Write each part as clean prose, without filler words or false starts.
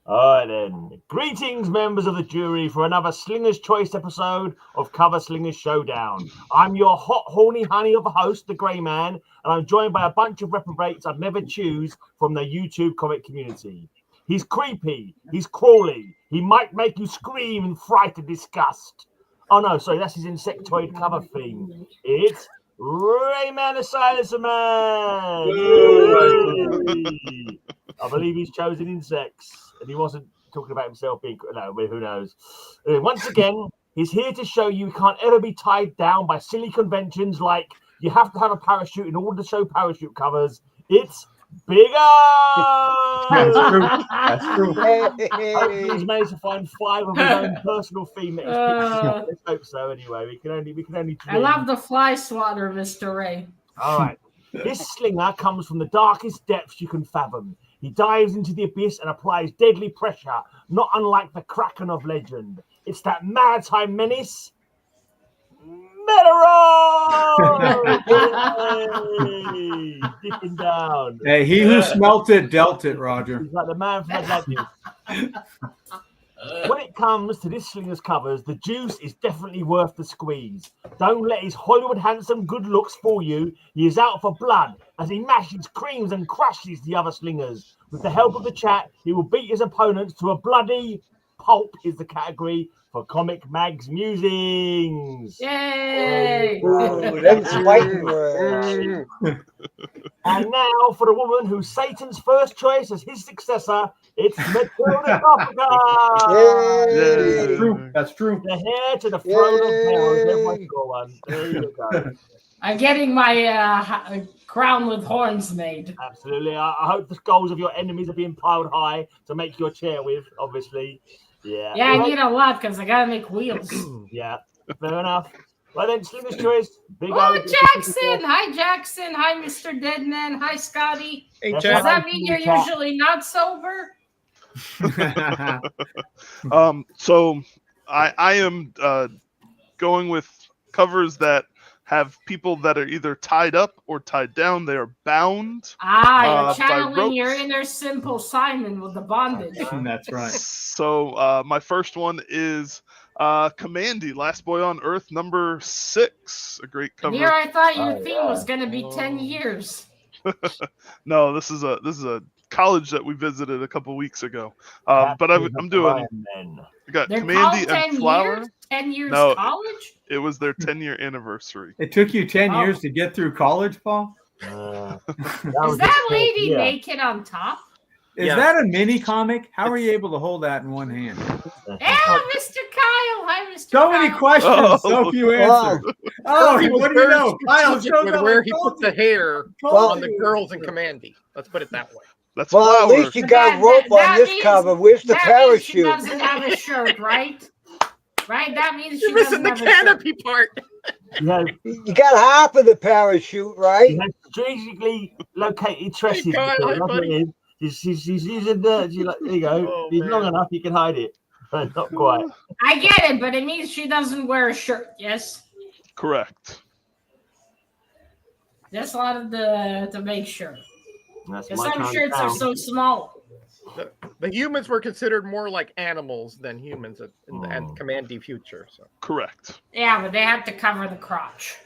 All right, then. Greetings, members of the jury, for another Slingers Choice episode of Cover Slingers Showdown. I'm your hot, horny honey of a host, the Grey Man, and I'm joined by a bunch of reprobates I'd never choose from the YouTube comic community. He's creepy, he's crawly, he might make you scream in fright and disgust. Oh no, sorry, that's his insectoid cover theme. It's Rayman the Silencer Man! Yay! I believe he's chosen insects, and he wasn't talking about himself being. No, who knows? Once again, he's here to show you can't ever be tied down by silly conventions like you have to have a parachute in order to show parachute covers. It's bigger. That's true. That's true. Hopefully he's managed to find 5 of his own personal theme. Let's hope so. Anyway, we can only dream. I love the fly swatter, Mr. Ray. All right. This slinger comes from the darkest depths you can fathom. He dives into the abyss and applies deadly pressure, not unlike the Kraken of legend. It's that maritime menace, Metarog! Hey, dipping down. Hey, he who smelt it dealt it, Roger. He's like the man from Atlantis. When it comes to this slinger's covers, the juice is definitely worth the squeeze. Don't let his Hollywood handsome good looks fool you. He is out for blood as he mashes, creams, and crushes the other slingers. With the help of the chat, he will beat his opponents to a bloody pulp is the category for Comic Mag's Musings. Yay! Ooh, that's fighting words. And now for the woman who's Satan's first choice as his successor, it's Metarog. Yay! That's true. That's true. The hair to the throne of hell. Everyone got one. There you go. I'm getting my crown with horns made. Absolutely. I hope the skulls of your enemies are being piled high to make your chair with, obviously. Yeah. Yeah, I need a lot because I gotta make wheels. Yeah, fair enough. Well then, Slingers Choice. Big Oh, O. Jackson! Hi, Jackson. Hi, Mr. Deadman. Hi, Scotty. Hey, That's Does Jack. that mean you're usually not sober? So I am going with covers that have people that are either tied up or tied down. They are bound. You're by channeling your ropes. inner simple Simon with the bondage. That's right. So my first one is Commandy, Last Boy on Earth, number 6. A great cover. Here I thought your theme was going to be 10 years. No, this is a college that we visited a couple weeks ago. But I'm doing. I got They're Commandy called 10 and Flower. years? 10 years No. college? It was their 10-year anniversary. It took you 10 Oh. years to get through college, Paul? Is that lady naked on top? Is Yeah. that a mini comic? How are you able to hold that in one hand? Yeah, Mr. Kyle. Hi, Mr. So Kyle. many questions, Oh. so few Wow. answers. Oh, He was what do you very know? Kyle strategic shows with up where and he told put the hair Well- on the girls in Commandy. Let's put it that way. That's Well, at Flower. least you got That- rope that on this means- cover. Where's the That means she parachute? doesn't have a shirt, right? Right? That means she You're missing doesn't the have a shirt. canopy part. Yeah, You got half of the parachute, he right? has strategically located tresses. Hey, Kyle, because hi, that's what buddy. it is. She's using the. There you go. Oh, He's man. long enough, you can hide it. But not quite. I get it, but it means she doesn't wear a shirt, yes? Correct. Just wanted to make sure. That's Because my some kind of shirts are town. so small. The humans were considered more like animals than humans in the Oh. Commandy future. So, Correct. Yeah, but they have to cover the crotch.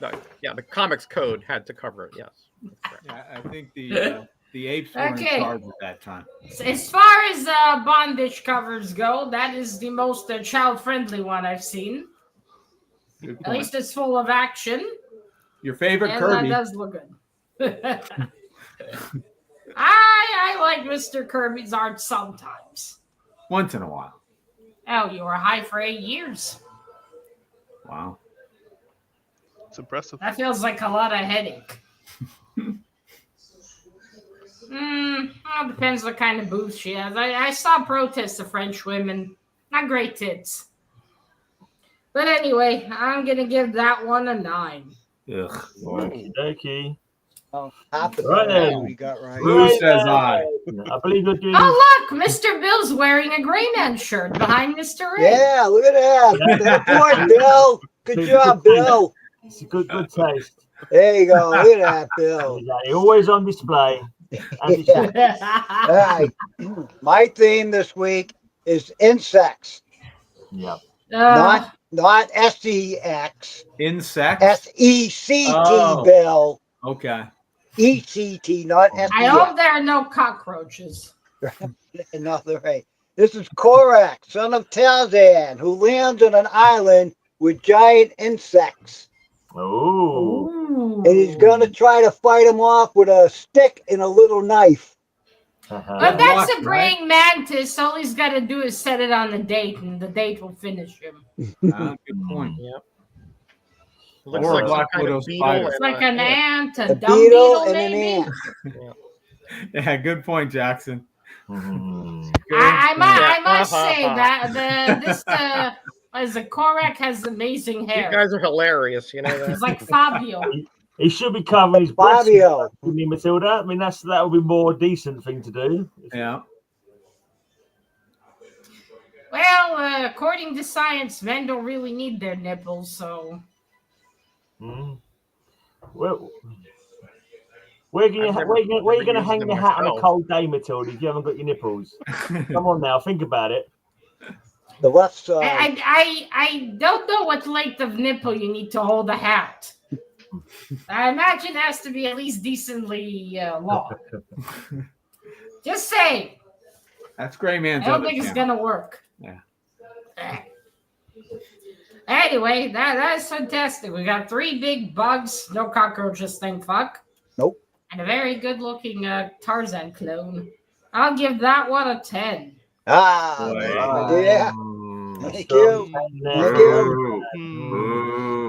yeah, the comics code had to cover it. Yes. That's correct. Yeah, I think the apes were Okay. in charge at that time. As far as bondage covers go, that is the most child-friendly one I've seen. Good At point. least it's full of action. Your favorite And Kirby. that does look good. I like Mr. Kirby's art sometimes. Once in a while. Oh, you were high for 8 years. Wow. It's impressive. That feels like a lot of headache. Well, depends what kind of boobs she has. I saw protests of French women. Not great tits. But anyway, I'm going to give that one a 9. Ugh. Okie dokie. Half the Right parachute then. we got right. Who says I? I believe you're doing. Oh, look! Mr. Bill's wearing a Gray Man shirt behind Mr. Ray. Yeah, look at that. Good boy, Bill. Good job, Bill. It's a good taste. There you go. Look at that, Bill. Exactly. Always on display. As it Yeah. should. All right. My theme this week is insects. Yeah. Not sex. Insects. SECT, Oh. Bill. Okay. ECT, not SEX. I hope there are no cockroaches. Another right. This is Korak, son of Tarzan, who lands on an island with giant insects. Oh. Ooh. And he's going to try to fight him off with a stick and a little knife. But Uh-huh. that's luck, a praying mantis. All he's got to do is set it on the date, and the date will finish him. Good point. Looks Or like a some Black kind Widow of beetle. spider. It's and like an ant, a A dumb beetle beetle, and an maybe. ant. Yeah, good point, Jackson. Mhm. I must Yeah. say that as a Korak has amazing You hair. guys are hilarious. You know that. It's like Fabio. He should be covering his breasts, Fabio. wouldn't he, Matilda? I mean, that would be more decent thing to do. Yeah. Well, according to science, men don't really need their nipples, so. Mm. Well, where are you I've going to used hang them your hat on a myself. cold day, Matilda, if you haven't got your nipples? Come on now, think about it. The left side. I don't know what length of nipple you need to hold a hat. I imagine it has to be at least decently long. Just say. That's Gray Man's I don't other think it's channel. gonna work. Yeah. Anyway, that is fantastic. We got 3 big bugs, no cockroaches, thank fuck. Nope. And a very good-looking Tarzan clone. I'll give that one a 10. Ah, Boy. yeah. Thank you. Thank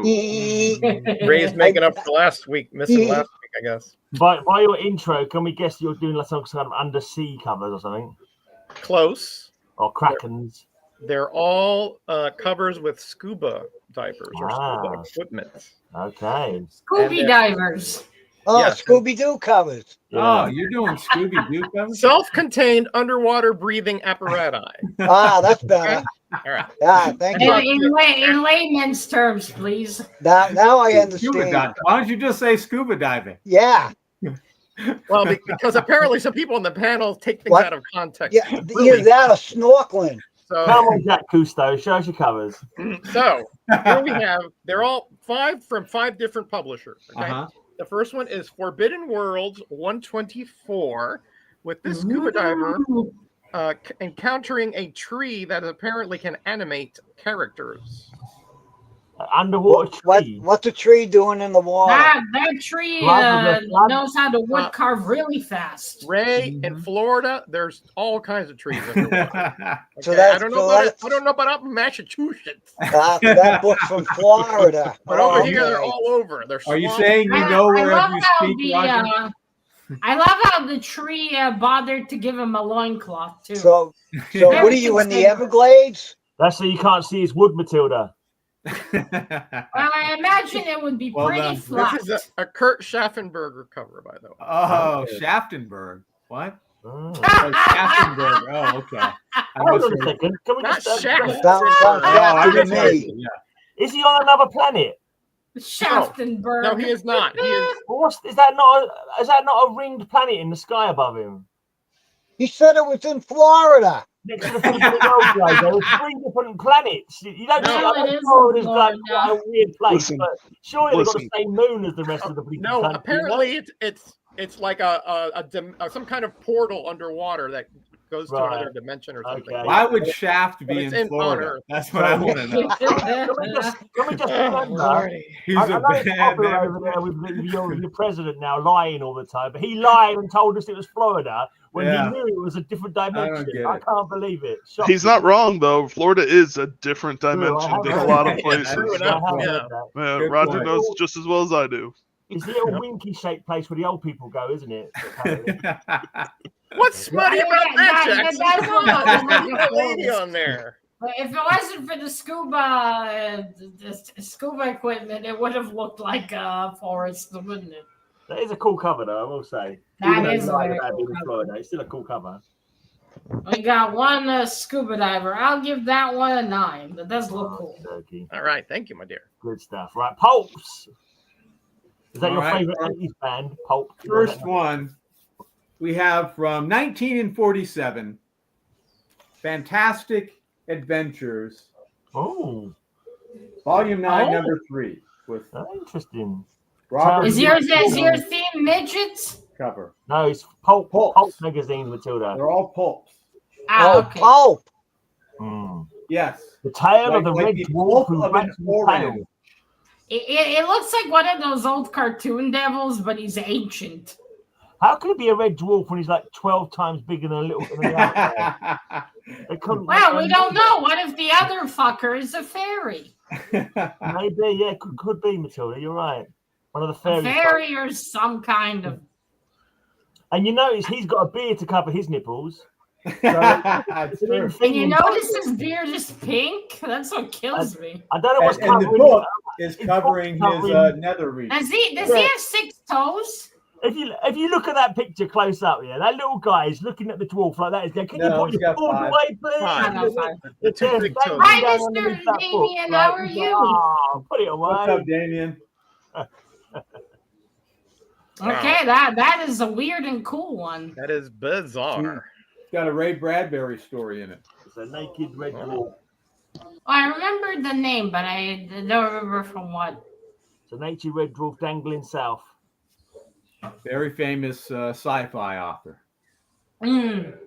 you. Ray's making up for last week, missing last week, I guess. By your intro, can we guess you're doing like some kind of undersea covers or something? Close. Or Krakens? They're all covers with scuba divers or scuba Ah. equipment. Okay. Scooby And, divers. Oh, Yeah. Scooby-Doo covers. Oh, you're doing Scooby-Doo covers? Self-contained underwater breathing apparatus. Ah, that's better. All right. Yeah, thank you. In layman's terms, please. Now I Scuba understand. diving. Why don't you just say scuba diving? Yeah. Well, because apparently some people on the panel take things What? out of context. Yeah. Either that or snorkeling. Come So, on, Jack Cousteau, show us your covers. here we have, they're all 5 from 5 different publishers. Okay. Uh-huh. The first one is Forbidden Worlds 124, with this scuba diver encountering a tree that apparently can animate characters. Underwater tree. What's a tree doing in the water? That tree knows how to wood carve really fast. Ray, in Florida, there's all kinds of trees underwater. So Okay, that's I don't know about up in Massachusetts, that book's from Florida. but over Oh, here they're okay. all over. They're Are you swamped. saying you know wherever you speak, Roger? I love how the tree bothered to give him a loincloth too. So what are you in the Everglades? That's so you can't see his wood, Matilda. Well, I imagine it would be Well pretty done. flat. This is a Kurt Schaffenberger cover, by the way. Oh, Schaftenberg. What? Oh. Oh, Schaftenberg. Oh, okay. I Hold on a misheard. second. Can we Not just? Shaft. Sounds Oh, I Shafted to misheard. me. Yeah. Is he on another planet? Schaftenberg. No, he is not. He is. Is that not a ringed planet in the sky above him? He said it was in Florida. Next to the Forbidden World, guys, there are 3 different planets. You don't No, see. it I is know Florida's like Florida. quite a weird place, Listen, but surely they've got the listen. same moon as the rest of the bleeding No, country, apparently it's like some kind of portal underwater that goes to Right. another dimension or something. Okay. Why would Shaft But be it's in in on Florida? Earth. That's what I want to know. Can we just Oh, remember? Lordy. He's I a know it's bad popular man. over there with your president now lying all the time, but he lied and told us it was Florida when Yeah. he knew it was a different don't dimension. get I it. can't believe it. He's not wrong though. Florida is a different dimension I than a have lot heard of that. places. True I enough, have yeah. heard that. Man, Good Roger point. knows just as well as I do. It's the little winky-shaped place where the old people go, isn't it? What's smutty Yeah, about that, yeah, Jackson? that's Come on, what- there's that lady on there. But if it wasn't for the scuba equipment, it would have looked like a forest, wouldn't it? That is a cool cover, though, I will say. That Even though is he a lied very about cool being in cover. Florida, it's still a cool cover. We got one scuba diver. I'll give that one a 9. That does look cool. Turkey. All right, thank you, my dear. Good stuff. Right, Pulps. Is that All your right. favourite 80s band, Pulp? First one. we have from 1947, Fantastic Adventures, Oh, Volume 9, Oh. number 3, with interesting. Robert Is your Wilson theme midgets? cover. No, it's Pulp Pulps. magazine, Matilda. They're all pulps. Ah, Oh, okay. Pulp. Mm. Yes. The tale of Like- the like red the dwarf pulp who of an wraps his orange. tail. It looks like one of those old cartoon devils, but he's ancient. How can it be a red dwarf when he's like 12 times bigger than a little? Than the other guy? They couldn't Well, make we them don't know. What if the other fucker is a fairy? Maybe, yeah, could be, Matilda. You're right. One of the A fairies. fairy or some kind of. And you notice he's got a beard to cover his nipples. That's It's an true. thing And you in notice both. his beard is pink? That's what kills me. I don't know what's And the covering. book is It's covering his covering- nether region. Does he have 6 toes? If you look at that picture close up, yeah, that little guy is looking at the dwarf like that. He's going, "Can No, you put he's your got paws 5. away, please?" Five. No, fine. It's Two just big dangling toes. Hi, down Mr. underneath that book. Damien, Like, how are he's you? like, "Oh, put it What's away." up, Damien? Okay, that is a weird and cool one. That is bizarre. It's got a Ray Bradbury story in it. It's a naked red dwarf. I remember the name, but I don't remember from what. It's a naked red dwarf dangling south. Very famous sci-fi author. Mm.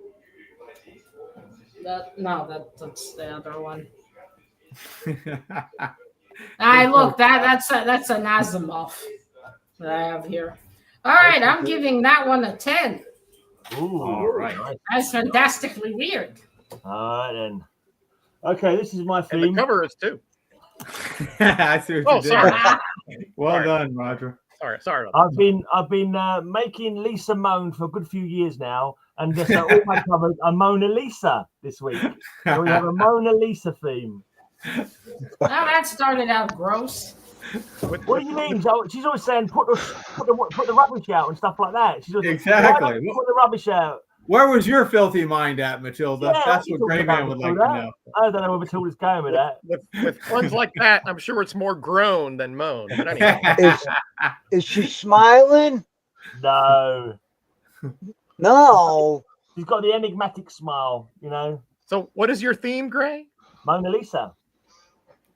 That's the other one. Look, that's an Asimov that I have here. All right, I'm giving that one a 10. Ooh, All right. nice. That's fantastically weird. All right then. Okay, this is my And the theme. cover is too. I see what Oh, you did. sorry. Well Sorry. done, Roger. Sorry about I've been making Lisa moan for a good few years now, and so all my covers are Mona Lisa this week. So we have a Mona Lisa theme. Now that started out gross. that. What do you mean? She's always saying put the rubbish out and stuff like that. She's always, Exactly. "Why don't you put the rubbish out?" Where was your filthy mind at, Matilda? Yeah, That's what what are you Grey talking Man about, would like to Matilda? know. I don't know where Matilda's going with that. With ones like that, I'm sure it's more groan than moan. But anyway, Is she smiling? No, No. she's got the enigmatic smile. You know, so what is your theme, Gray? Mona Lisa.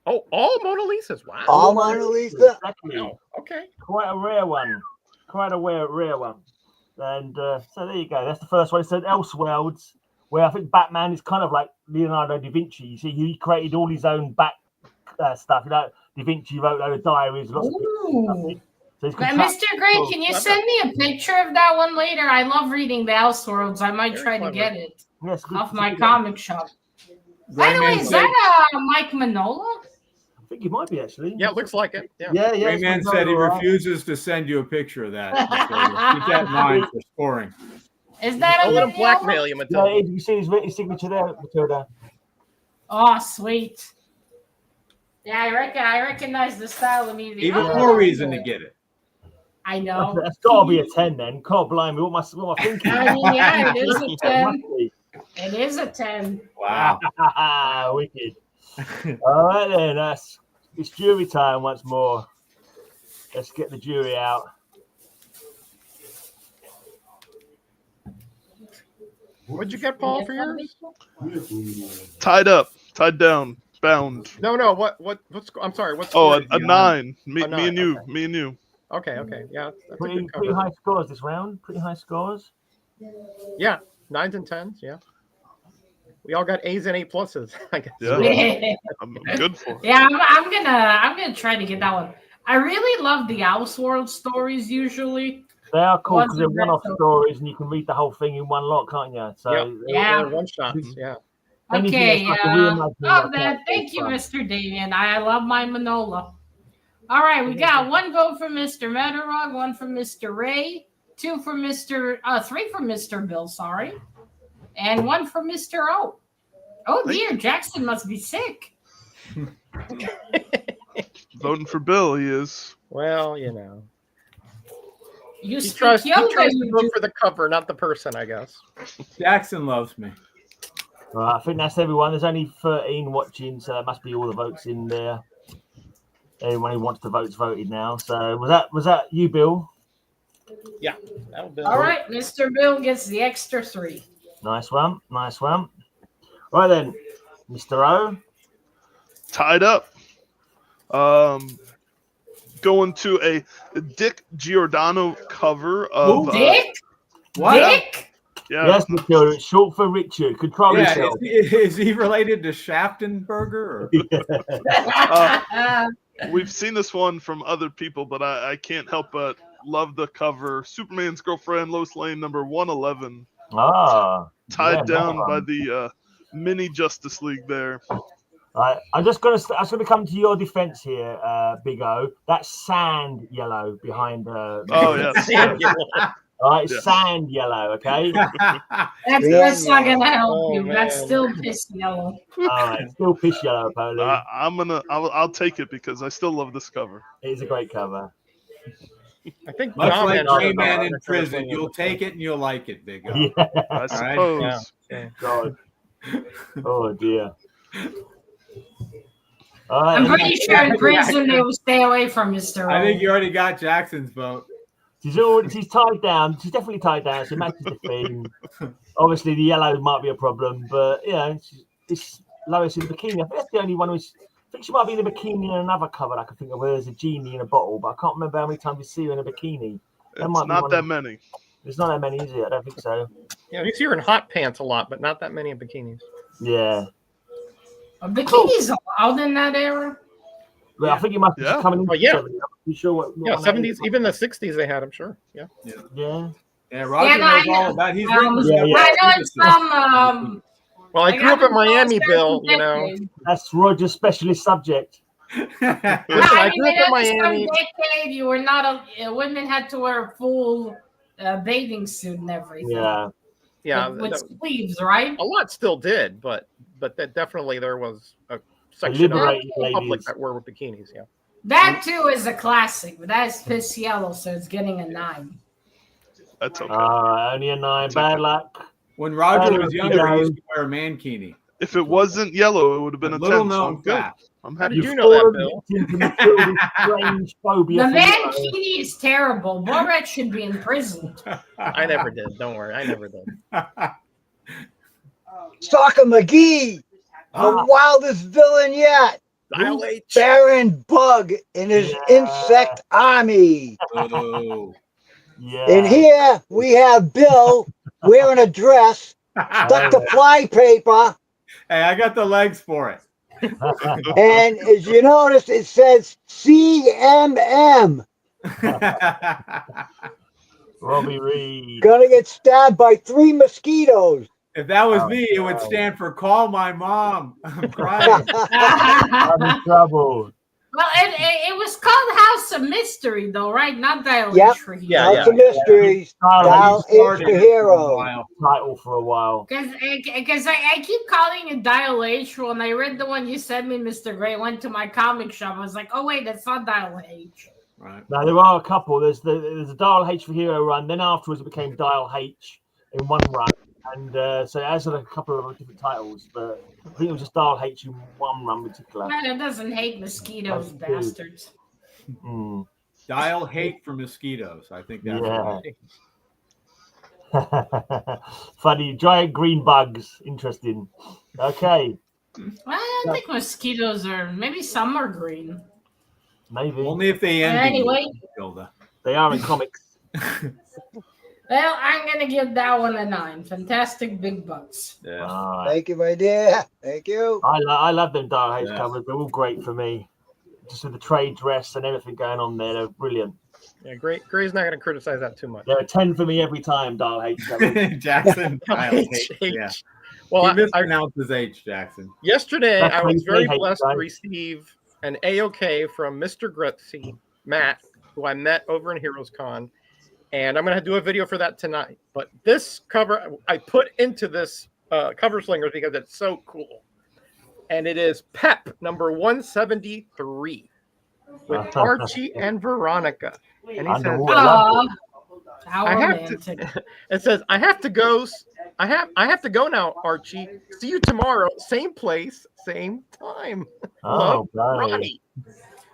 Oh, all Mona Lisas. Wow. All Mona Lisa? Exactly. Oh, okay. Quite a rare one. Quite a rare one. And so there you go. That's the first one. It said Elseworlds, where I think Batman is kind of like Leonardo da Vinci. You see, he created all his own back stuff. You know, Da Vinci wrote loads of diaries, lots of Ooh. so he's But contract- Mr. Gray, can you send me a picture of that one later? I love reading the Elseworlds. I might Very try to clever. get it Yes, good off to my see that. comic shop. By Grey the way, Man is said, that Mike Manola? I think it might be actually. Yeah, it looks like it. Yeah. Yeah. Grey it's Man been said he all right. refuses to send you a picture of that. Matilda. Keep that in mind for scoring. Is that a Don't let him Manola? blackmail you, Yeah, Matilda. you see his signature there, Matilda. Oh, sweet. Yeah, I recognize the style immediately. Even Oh, more reason to get it. I know. That's got to be a 10 then. God blimey, what am I thinking? I mean, yeah, it is a 10. Must be. It is a 10. Wow. Wicked. All right then, it's jury time once more. Let's get the jury out. What'd you get, Paul, for yours? Tied up, tied down, bound. No. What's? I'm sorry. What's? Oh, score a did you- 9. Me, A me 9, and you. okay. Me and you. Okay. Yeah. That's a Pretty good cover. high scores this round. Pretty high scores. Yeah. 9s and 10s. Yeah. We all got A's and A pluses, I guess. Yeah. Yeah, I'm good for it. I'm gonna try to get that one. I really love the Elseworld stories usually. They are cool Ones because they're in one-off retro. stories and you can read the whole thing in one lot, can't you? So Yep. Yeah. One shots. Yeah. anything Okay, that's like a reimagining oh, of that, that thank is you, fun. Mr. Damien. I love my Manola. All right, we got one vote for Mr. Metarog, one for Mr. Ray, three for Mr. Bill, sorry, and one for Mr. O. Oh dear, Jackson must be sick. Voting for Bill, he is. Well, you know. You He speak tries younger. to You vote do. for the cover, not the person, I guess. Jackson loves me. Right, I think that's everyone. There's only 13 watching, so that must be all the votes in there. Everyone who wants to vote's voted now. So was that you, Bill? Yeah, that'll be All right, Mr. Bill gets the extra 3. Nice one. Nice one. Right then, Mr. O. Tied up. Going to a Dick Giordano cover of Dick? What? Dick? yeah. Yes, Mr. It's short for Richard. Control Yeah, yourself. is he related to Shaftenberger? Or? We've seen this one from other people, but I can't help but love the cover. Superman's girlfriend, Lois Lane, number 111, tied down by the mini Justice League there. Right, I'm just gonna come to your defense here, Big O. That's sand yellow behind. Oh yes. All right, Yes. sand yellow. Okay. That's not gonna help Oh, you. man. That's still piss yellow. All right, still piss yellow, Poli. I'll take it because I still love this cover. It is a great cover. I think Much Dom like had Gray another Man one. in prison, you'll take it and you'll like it, Big O. Yeah. I suppose. Yeah. Yeah. God. Oh dear. All right. I'm pretty sure in prison they will stay away from Mr. O. I think you already got Jackson's vote. She's tied down. She's definitely tied down. She matches the theme. Obviously, the yellow might be a problem, but it's Lois in the bikini. I think that's the only one who's. I think she might be in a bikini in another cover I can think of where there's a genie in a bottle, but I can't remember how many times you see her in a bikini. It's might be not one that of- many. There's not that many, is it? I don't think so. Yeah, you see her in hot pants a lot, but not that many in bikinis. Yeah. Bikinis allowed in that era? Well, I think it must be Yeah. coming in. Oh, yeah. I'm not sure what Yeah, one that 70s, is. even the 60s they had, I'm sure. Yeah. Yeah. Yeah, Roger Yeah, no, I knows all know. about. He's Um, written yeah, stuff. yeah. I know it's from Well, I grew up in Miami, Bill, you know. That's Roger's specialist subject. Listen, I I mean, grew up in in Miami. some decade, you were not women had to wear a full bathing suit and everything. Yeah. Yeah, with sleeves, right? a lot still did, but that definitely there was a section of liberated the public ladies. that were bikinis. Yeah. That too is a classic, but that is piss yellow, so it's getting a 9. That's okay. Only a 9. Bad luck. When Roger Oh, was younger, yeah. he used to wear a mankini. If it wasn't yellow, it would have been a 10. Little So known I'm good. fact. I'm How happy. did you know that, Bill? Strange phobia. The for you. mankini is terrible. Borat should be imprisoned. I never did. Don't worry, I never did. Soccer McGee, the wildest villain yet. Dial H. Baron Bug and his insect army. Oh. Yeah. And here we have Bill wearing a dress, stuck to fly paper, Hey, I got the legs for it. and as you notice, it says CMM. Robbie Reed. Gonna get stabbed by 3 mosquitoes. If that was Oh, me, it would wow. stand for call my mom. I'm crying. I'm in trouble. Well, it was called House of Mystery, though, right? Not Dial Yep. H for you. Yeah, Lots of mysteries. Dial He started H for it hero. a while. Title for a while. Because I keep calling it Dial H. When I read the one you sent me, Mr. Gray, went to my comic shop. I was like, oh, wait, that's not Dial H. Right. Now, there are a couple. There's a Dial H for Hero run. Then afterwards, it became Dial H in one run. And so it has a couple of different titles. But I think it was just Dial H in one run in particular. Man, it doesn't hate mosquitoes, That's good. bastards. Mm. Dial hate for mosquitoes. I think that's Yeah. right. Funny. Giant green bugs. Interesting. Okay. Well, I don't think mosquitoes are. Maybe some are green. Maybe. Only if they end. Anyway. Hilda. They are in comics. Well, I'm gonna give that one a 9. Fantastic big bucks. Yeah. All right. Thank you, my dear. Thank you. I love them Dial H Yeah. covers. They're all great for me. Just with the trade dress and everything going on there, they're brilliant. Yeah, Gray's not going to criticize that too much. They're a 10 for me every time, Dial H covers. Jackson. Dial hate. H. Yeah. Well, He I, mispronounces H, Jackson. yesterday That's I what was you very say, blessed guys. to receive an A-OK from Mr. Grutzy, Matt, who I met over in Heroes Con. And I'm going to do a video for that tonight. But this cover, I put into this cover Slingers because it's so cool. And it is Pep number 173 with Archie and Veronica. And he says, Underwater. Love How I have romantic. to, it says, I have to go. I have to go now, Archie. See you tomorrow. Same place, same time. Oh, Love, blimey. Ronnie.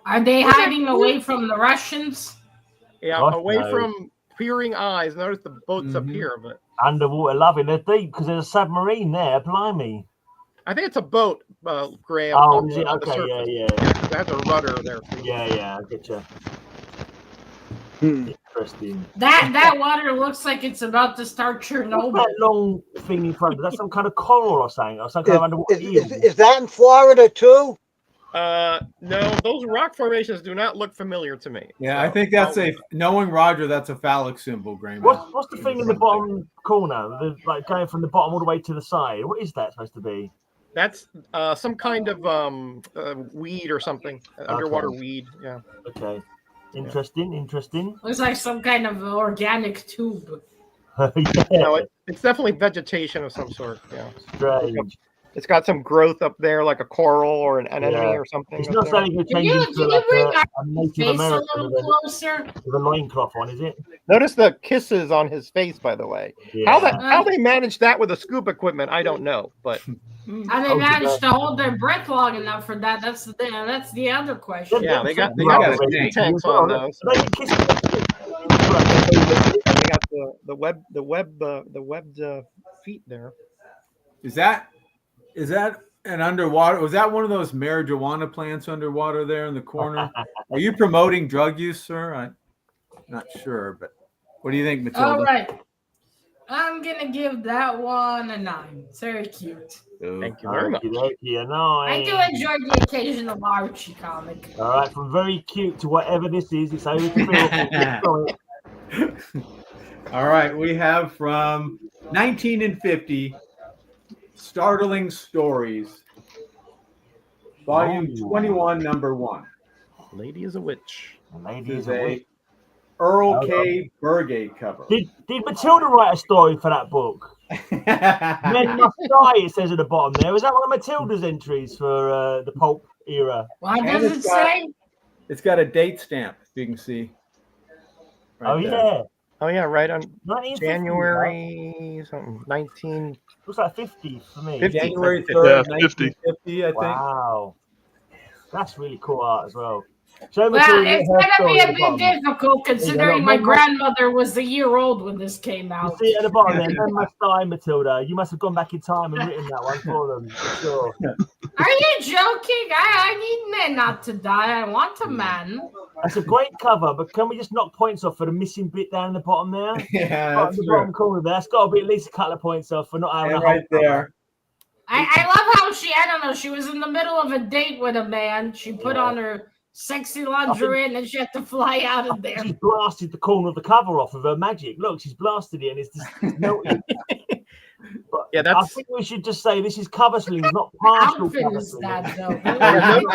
Are they hiding away from the Russians? Yeah, Gosh, away no. from peering eyes. Notice the boats up here, but underwater loving. They're deep because there's a submarine there. Blimey. I think it's a boat, Graham. Oh, is it? Okay, yeah. It has a rudder there. Yeah, I get you. Interesting. That water looks like it's about to start Chernobyl. What's that long thing in front? Is that some kind of coral or something? Or some kind of underwater eel? Is that in Florida too? No, those rock formations do not look familiar to me. Yeah, So, I think that's knowing Roger, that's a phallic symbol, Graham. What's the thing in the bottom corner? Like going from the bottom all the way to the side. What is that supposed to be? That's some kind of weed or something. Underwater weed. Yeah. Okay. Interesting. Looks like some kind of organic tube. Yeah. No, it's definitely vegetation of some sort. Yeah. Strange. It's got some growth up there, like a coral or an anemone or something. It's up not there. something you Can change you into bring like our a Native face a American little closer? with a loincloth on, is it? Notice the kisses on his face, by the way. Yeah. How they managed that with the scoop equipment, I don't know. But How they managed to hold their breath long enough for that? That's the other question. yeah, they got a the tanks on those. They can kiss They got the webbed feet there. Is that an underwater? Was that one of those marijuana plants underwater there in the corner? Are you promoting drug use, sir? I'm not sure, but what do you think, Matilda? All right. I'm going to give that one a 9. It's very cute. Thank you very much. I do enjoy the occasional Archie comic. All right, from very cute to whatever this is, it's over to Phil. All right, we have from 1950, Startling Stories, Volume 21, Number 1. Lady is a witch. Lady This is is a a witch. Earl K. Burgate cover. Did Matilda write a story for that book? Men Must Die, it says at the bottom there. Was that one of Matilda's entries for the Pulp era? What And does it it's got- say? It's got a date stamp, you can see. Oh, there. yeah. Oh yeah, right on 1950, January something 19. Looks like 50 for me. 50. January 3rd, Yeah, 50. 1950, I think. Wow. That's really cool art as well. Show Well, Matilda it's her going to story be at a the bit bottom. difficult considering my grandmother was a year old when this came You out. see it at the bottom there. Men Must Die, Matilda. You must have gone back in time and written that one for them. For sure. Are you joking? I need men not to die. I want a man. That's a great cover, but can we just knock points off for the missing bit down in the bottom there? Yeah, Bottom, that's the true. bottom corner there. It's got to be at least a couple of points off for not having And a whole right there. I love how she was in the middle of a date with a man. She put on her sexy lingerie and then she had to fly out of there. She's blasted the corner of the cover off with her magic. Look, she's blasted it and it's just melted. But Yeah, I that's think we should just say this is cover slings, not partial Outfit cover is slings. that though?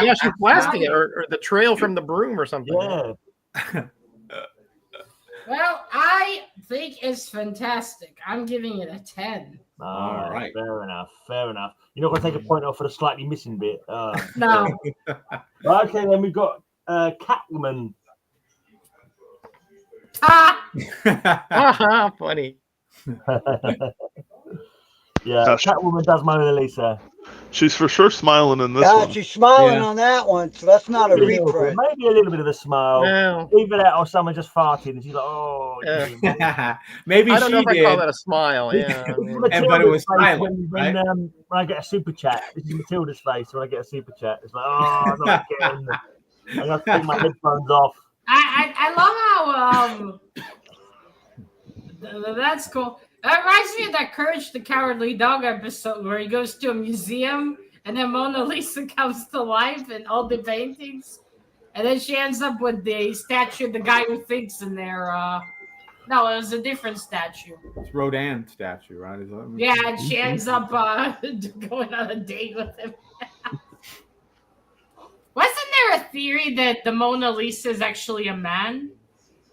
yeah, she's blasting it or the trail from the broom or something. Yeah. Well, I think it's fantastic. I'm giving it a 10. All right. Fair enough. You're not going to take a point off for the slightly missing bit. No. Okay, then we've got Catwoman. Ah, Funny. Yeah, Gosh. Catwoman does Mona Lisa. She's for sure smiling in this Yeah, one. she's smiling Yeah. on that one, so that's not a Maybe a little bit- reprint. maybe a little bit of a smile. Well, Either that or someone just farted and she's like, oh. Maybe I don't she know if I did. call that a smile. This Yeah. is I mean, but it Matilda's was face silent, when I get a super chat. This is Matilda's face when I get a super chat. It's like, oh, I'm not getting I got to take my headphones off. I love how that's cool. That reminds me of that Courage the Cowardly Dog episode where he goes to a museum and then Mona Lisa comes to life and all the paintings, and then she ends up with the statue of the guy who thinks in there. No, it was a different statue. It's Rodin statue, right? Is that Yeah, and she ends up going on a date with him. Wasn't there a theory that the Mona Lisa is actually a man?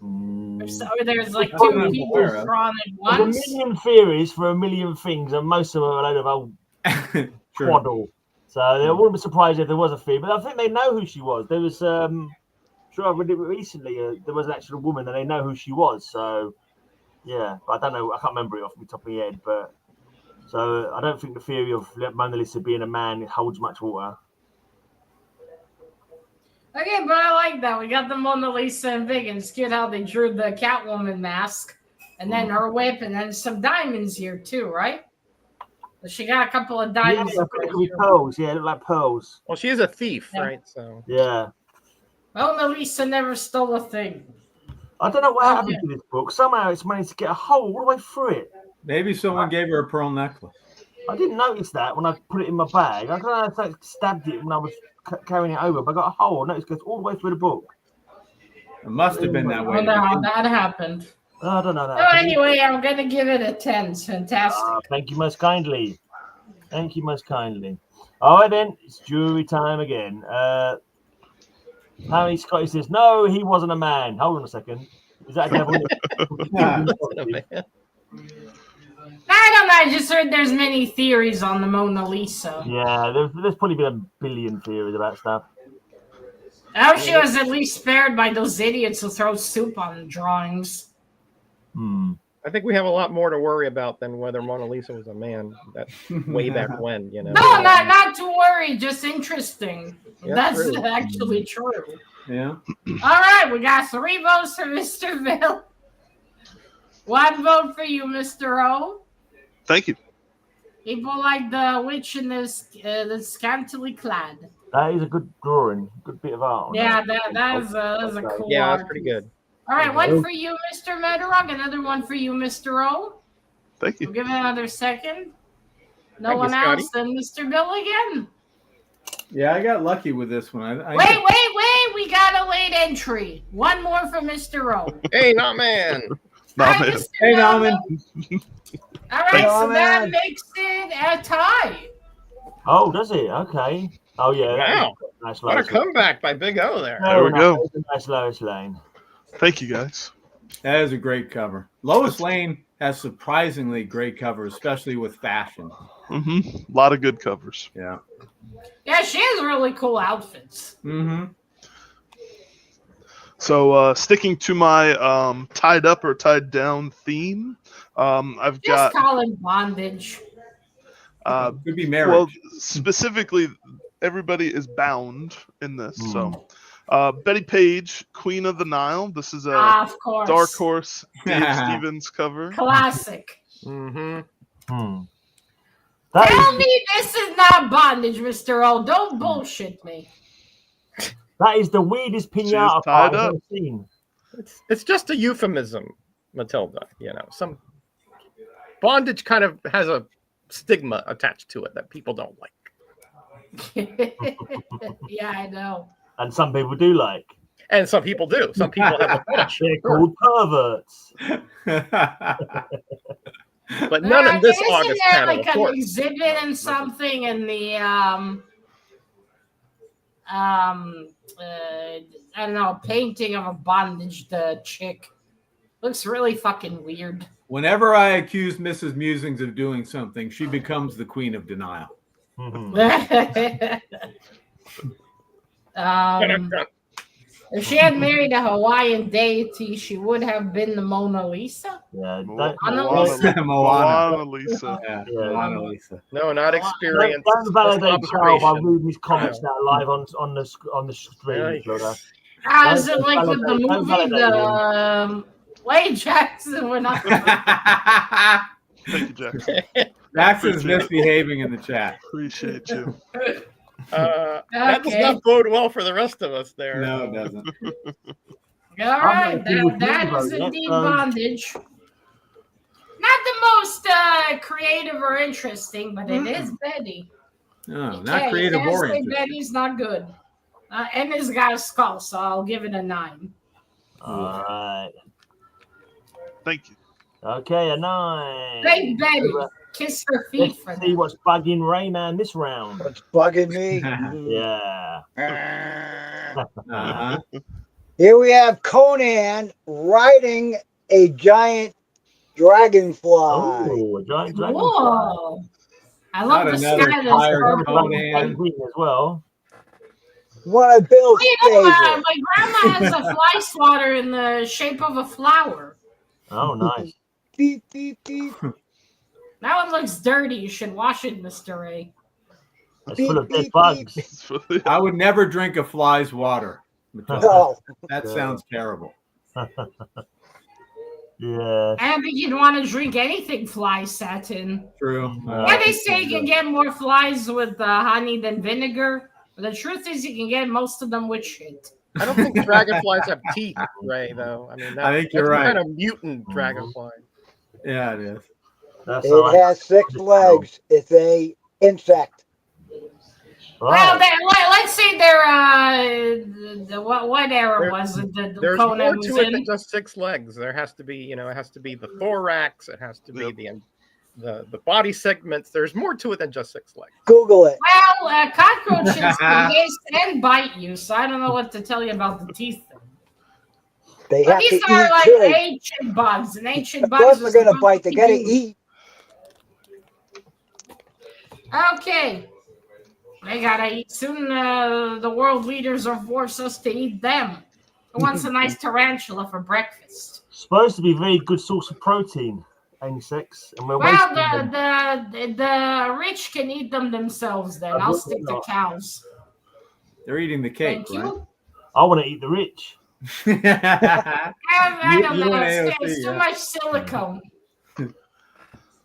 Or there's like That's what two I'm people aware of. drawn at There's once? a million theories for a million things, and most of them are a load of old True. twaddle. So I wouldn't be surprised if there was a theory, but I think they know who she was. There was, sure, I read it recently. There was an actual woman, and they know who she was. So, yeah, but I don't know. I can't remember it off the top of my head, but so I don't think the theory of Mona Lisa being a man holds much water. Okay, but I like that. We got the Mona Lisa and big, and it's cute how they drew the Catwoman mask, and then her whip, and then some diamonds here too, right? She got a couple of Yeah, diamonds. it could be pearls. Yeah, they look like pearls. Well, she is a thief, Yeah. right? So Yeah. Mona Lisa never stole a thing. I don't know what happened to this book. Somehow it's managed to get a hole all the way through it. Maybe someone gave her a pearl necklace. I didn't notice that when I put it in my bag. I don't know if I stabbed it when I was carrying it over, but I got a hole. I noticed it goes all the way through the book. It must have been that way. Oh, no, that happened. I don't know that. So anyway, I'm going to give it a 10. It's fantastic. Thank you most kindly. Thank you most kindly. All right, then. It's jury time again. Harry Scotty says, no, he wasn't a man. Hold on a second. Is that a devil? I don't know. I just heard there's many theories on the Mona Lisa. Yeah, there's probably been a billion theories about stuff. I hope she was at least spared by those idiots who throw soup on the drawings. I think we have a lot more to worry about than whether Mona Lisa was a man. That's way back when, you know. No, not to worry. Just interesting. Yeah, That's true. actually true. Yeah. All right, we got 3 votes for Mr. Bill. 1 vote for you, Mr. O. Thank you. People like the witch in this scantily clad. That is a good drawing. Good bit of art. Yeah, that is a cool Yeah, art. that's pretty good. All right, 1 for you, Mr. Metarog. Another 1 for you, Mr. O. Thank We'll you. give it another second. No Thank one you, else, Scotty. then Mr. Bill again. Yeah, I got lucky with this one. I Wait. We got a late entry. 1 more for Mr. O. Hey, not man. Nah, All right, man. Mr. Hey, Bill. Norman. All right, Hey, so that Norman. makes it a tie. Oh, does it? Okay. Oh, yeah. Wow. Nice What a Lois. comeback by Big O there. There we go. Nice Lois Lane. Thank you, guys. That is a great cover. Lois Lane has surprisingly great covers, especially with fashion. A lot of good covers. Yeah. Yeah, she has really cool outfits. Mm-hmm. So sticking to my tied up or tied down theme, I've Just got call it bondage. Could be marriage. well, specifically, everybody is bound in this. So Betty Page, Queen of the Nile. This is a Of course. Dark Horse Dave Stevens cover. Classic. Mm-hmm. That Tell is, me this is not bondage, Mr. O. Don't bullshit me. that is the weirdest pinata tied part I've up. ever seen. It's just a euphemism, Matilda. You know, some bondage kind of has a stigma attached to it that people don't like. Yeah, I know. And some people do like. And some people do. Some people have a fetish. They're called perverts. But none of this Isn't August there panel, like of an course. exhibit and something in the I don't know, painting of a bondage chick? Looks really fucking weird. Whenever I accuse Mrs. Musings of doing something, she becomes the queen of denial. If she had married a Hawaiian deity, she would have been the Mona Lisa. Yeah, Moana. Lisa. Yeah, Yeah. Moana Lisa. No, not experience. Don't validate just Carl by observation. reading his comments now live on the stream. Yeah. brother. Is it like with the Don't movie, validate Wait, Jackson, we're not. Thank you, Jackson. Jackson's misbehaving in the chat. Appreciate you. That does Okay. not bode well for the rest of us there. No, it doesn't. All right, that is indeed bondage. Not the most creative or interesting, but it is Betty. No, You not creative can't or say interesting. Betty's not good. And it's got a skull, so I'll give it a 9. All right. Thank you. Okay, a 9. Thank Betty. Kiss her feet Let's for see that. what's bugging Rayman this round. What's bugging me? Yeah. Uh-huh. Here we have Conan riding a giant dragonfly. Oh, a giant dragon. Whoa. I love Not the another sky that's tired purple. Conan. As well. One of Bill's You know, favorites. my grandma has a fly swatter in the shape of a flower. Oh, nice. Beep, beep, beep. That one looks dirty. You should wash it, Mr. A. It's full of dead bugs. I would never drink a fly's water. No. That sounds terrible. Yeah. I don't think you'd want to drink anything fly satin. True. Yeah, they say you can get more flies with honey than vinegar. But the truth is, you can get most of them with shit. I don't think dragonflies have teeth, Ray, though. I mean, I think you're that's right. kind of mutant dragonfly. Yeah, it is. It has 6 legs. It's a insect. Well, let's say they're what era was it? The There's Conan more was to it in? than just 6 legs. There has to be, it has to be the thorax. It has to be the body segments. There's more to it than just 6 legs. Google it. Well, cockroaches can taste and bite you, so I don't know what to tell you about the teeth thing. They But have to these are eat like too. ancient bugs, and ancient Of bugs. course they're are going to supposed bite. They be got to eaten. eat. Okay. They gotta eat. Soon the world leaders will force us to eat them. Who wants a nice tarantula for breakfast? Supposed to be a very good source of protein, insects, and we're Well, wasting them. the rich can eat them themselves then. I'll stick to cows. They're eating the cake, Thank you. I want to eat the rich. right? I don't You know. want It's AOC, too yeah. much silicone.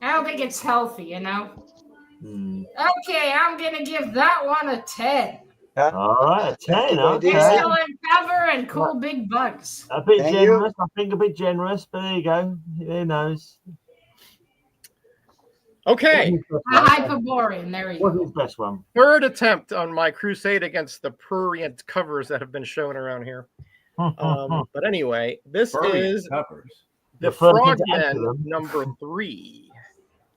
I don't think it's healthy, Okay, I'm gonna give that one a 10. All right, a 10. Okay. Excellent cover and cool big bugs. A bit Thank generous. I think a bit generous, but there you go. Who knows? Okay, A Hyperborean, there you What's go. his best one? third attempt on my crusade against the prurient covers that have been shown around here. But anyway, this is covers. the The first thing to add to Frogman them. number 3,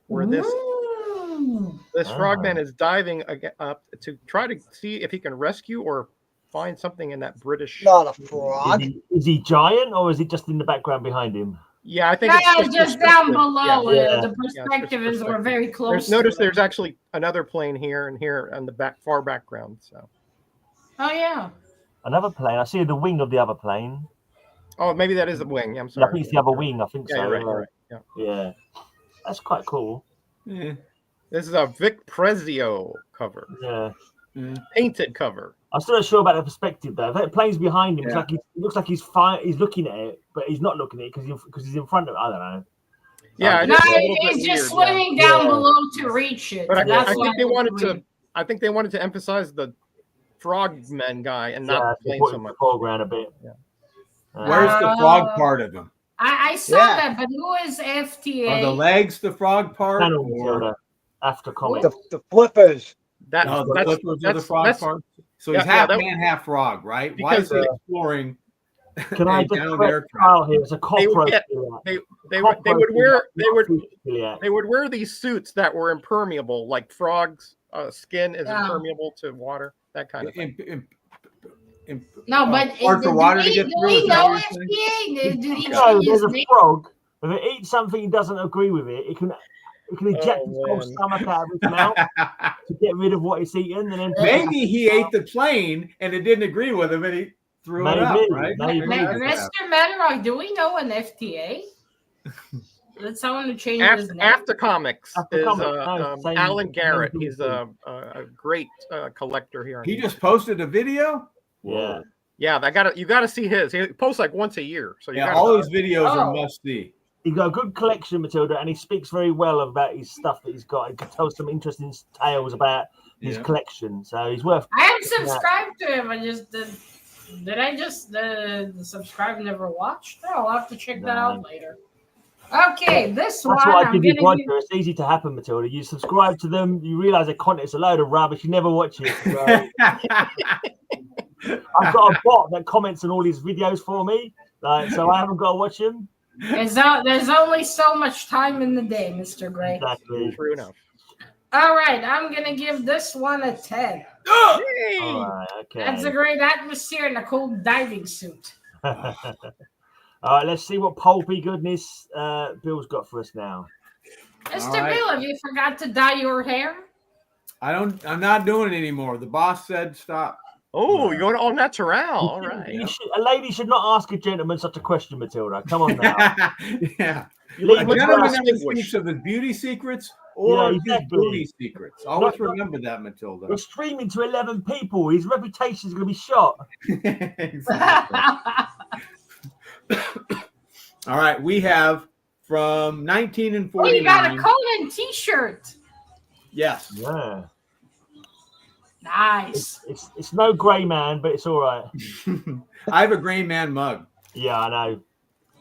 where this Ooh. Frogman is diving up to try to see if he can rescue or find something in that British. Not a frog. Is he giant or is he just in the background behind him? Yeah, I think No, it's just down below. Yeah. The perspective is we're very close. Notice to it. there's actually another plane here and here on the far background. So, Oh yeah. Another plane. I see the wing of the other plane. oh, maybe that is the wing. Yeah, I'm I sorry. think it's the other wing. I think Yeah, so. you're right. You're right. Yeah. Yeah. That's quite cool. Yeah. This is a Vic Prezio cover, Yeah. painted cover. I'm still not sure about the perspective though. If that plane's behind him, Yeah. it looks like he's fine. He's looking at it, but he's not looking at it because he's in front of it. I don't know. Yeah, No, it's a little bit it's just weird, swimming yeah. down Yeah. below to reach it. But I That's think why they it's wanted weird. to. I think they wanted to emphasize the frogman guy and not Yeah, the plane put so it much. foreground a bit. Yeah. Where's the frog part of them? I saw Yeah. that, but who is FTA? Are the legs the frog part? Panel Or Matilda, after comic. The flippers. That, no, the that's, flippers are the that's- frog that's- part? So he's yeah, half that- man, half frog, right? Why is Because, he exploring Can I a just downed correct aircraft? Kyle here? It's a They would cockroach. get- they would wear these suits that were impermeable, like frogs' skin is Yeah. impermeable to water, that kind of thing. No, but hard for water to get do through, we is that know what you're saying? FTA? Did he No, change there's his a name? frog. If it eats something he doesn't agree with it can eject Oh, his whole man. stomach out of his mouth to get rid of what it's eaten, and then Maybe he ate the plane and it didn't agree with him and he threw it out, Maybe, right? maybe. that's Mr. Metarog, do we know an FTA? Did someone to change his name? After Comics After is Comics, no, same- Alan Garrett. same He's a great collector here. He just posted a video. Yeah. Yeah, you got to see his. He posts like once a year, so you Yeah, gotta, all his videos are Oh. must see. He's got a good collection, Matilda, and he speaks very well about his stuff that he's got. He can tell some interesting tales about his Yeah. collection, so he's worth. I am subscribed to him. I just did I just subscribe and never watched? No, I'll have to check that out later. Okay, this one That's what I I'm did with gonna Roger. It's easy to happen, Matilda. You subscribe to them, you realize their content's a load of rubbish, you never watch it. So I've got a bot that comments on all his videos for me, so I haven't got to watch him. There's only so much time in the day, Mr. Gray. Exactly. True enough. All right, I'm gonna give this one a 10. All right, okay. That's a great atmosphere and a cool diving suit. All right, let's see what pulpy goodness Bill's got for us now. Mr. right. Bill, have you forgot to dye your hair? I'm not doing it anymore. The boss said stop. Oh, you're going all natural. All right. A lady should not ask a gentleman such a question, Matilda. Come on now. Yeah. Leave A it gentleman to never us. speaks of his beauty secrets or Yeah, his booty secrets. Always remember that, Matilda. We're streaming to 11 people. His reputation is going to be shot. Exactly. All right, we have from 19 and 49. Oh, you got a Conan t-shirt. Yes. Yeah. Nice. It's no grey man, but it's all right. I have a Gray Man mug. Yeah, I know.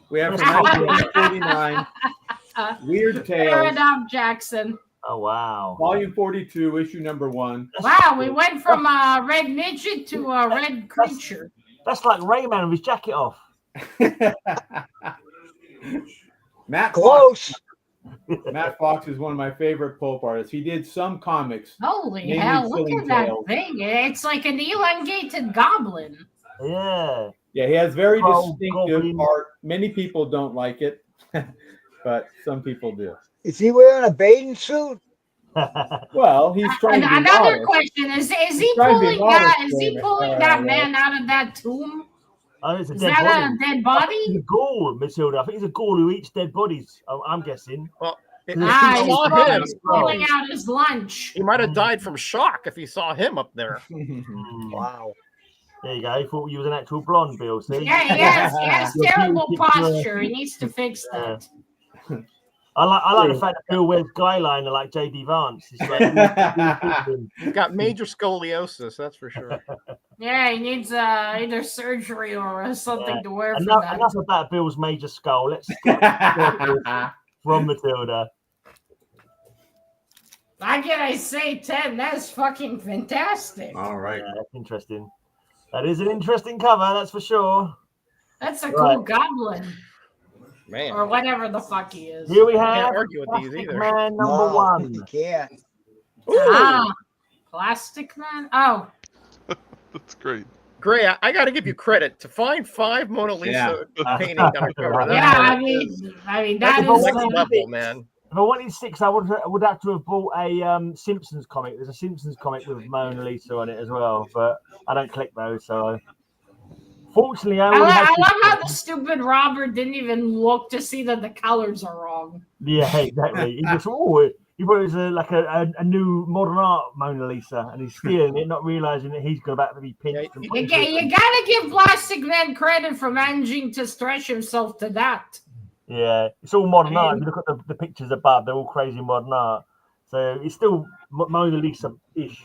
We have from 1949. Weird Tales. Fair enough, Jackson. Oh, wow. Volume 42, issue number 1. Wow, we went from a red midget to a red creature. That's like Rayman with his jacket off. Matt Close. Matt Fox is one of my favorite pulp artists. He did some comics. Holy Namely hell, look Silly at that Tales. thing. It's like an elongated goblin. Yeah. Yeah, he has very Oh, distinctive Goblin. art. Many people don't like it, but some people do. Is he wearing a bathing suit? Well, he's trying to be Another honest. question is he trying to be pulling that? honest, Is he David. pulling that man out of that tomb? Oh, it's a Is dead that body. a dead He's body? a ghoul, Matilda. I think he's a ghoul who eats dead bodies. I'm guessing. Well, if Ah, he he's saw probably him, pulling out his lunch. he might have died from shock if he saw him up there. Wow. There you go. He thought you was an actual blonde, Bill. See? Yeah, he has Your terrible beauty picture. posture. He needs to fix that. I like the fact that Bill wears guy liner like JD Vance. It's like, He's got major scoliosis, that's for sure. Yeah, he needs either surgery or something Yeah. to wear for enough, that. enough about Bill's major skull. Let's from Matilda. How can I say 10? That's fucking fantastic. All right. Yeah, that's interesting. That is an interesting cover, that's for sure. That's a Right. cool goblin. Man, Or whatever the fuck he is. Here we can't have argue with these Plastic either. Man number No, one. you can't. Ah, Plastic Man? Oh, That's great. Gray, I got to give you credit to find 5 Mona Lisa paintings on a cover. Yeah, yeah, That I mean That's that the is next one. level, man. If I wanted 6, I would have to have bought a Simpsons comic. There's a Simpsons comic with Mona Lisa on it as well, but I don't click those, so fortunately I I only had love how to- the stupid Robert didn't even look to see that the colors are wrong. Yeah, exactly. He just he thought it was like a new modern art Mona Lisa, and he's stealing it, not realizing that he's about to be pinched. and You punished. gotta give Plastic Man credit for managing to stretch himself to that. Yeah, it's all modern art. If you look at the pictures above, they're all crazy modern art. So it's still Mona Lisa-ish.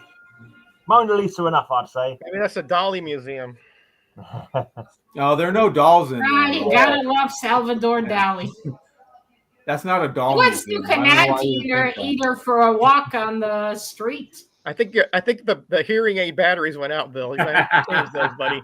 Mona Lisa enough, I'd say. Maybe that's a Dolly museum. No, there are no dolls in Ah, there. you gotta love Salvador Dali. That's not a doll. He wants museum. to I don't know connect why you think that. either for a walk on the street. I think the hearing aid batteries went out, Bill. You might have to change those, buddy.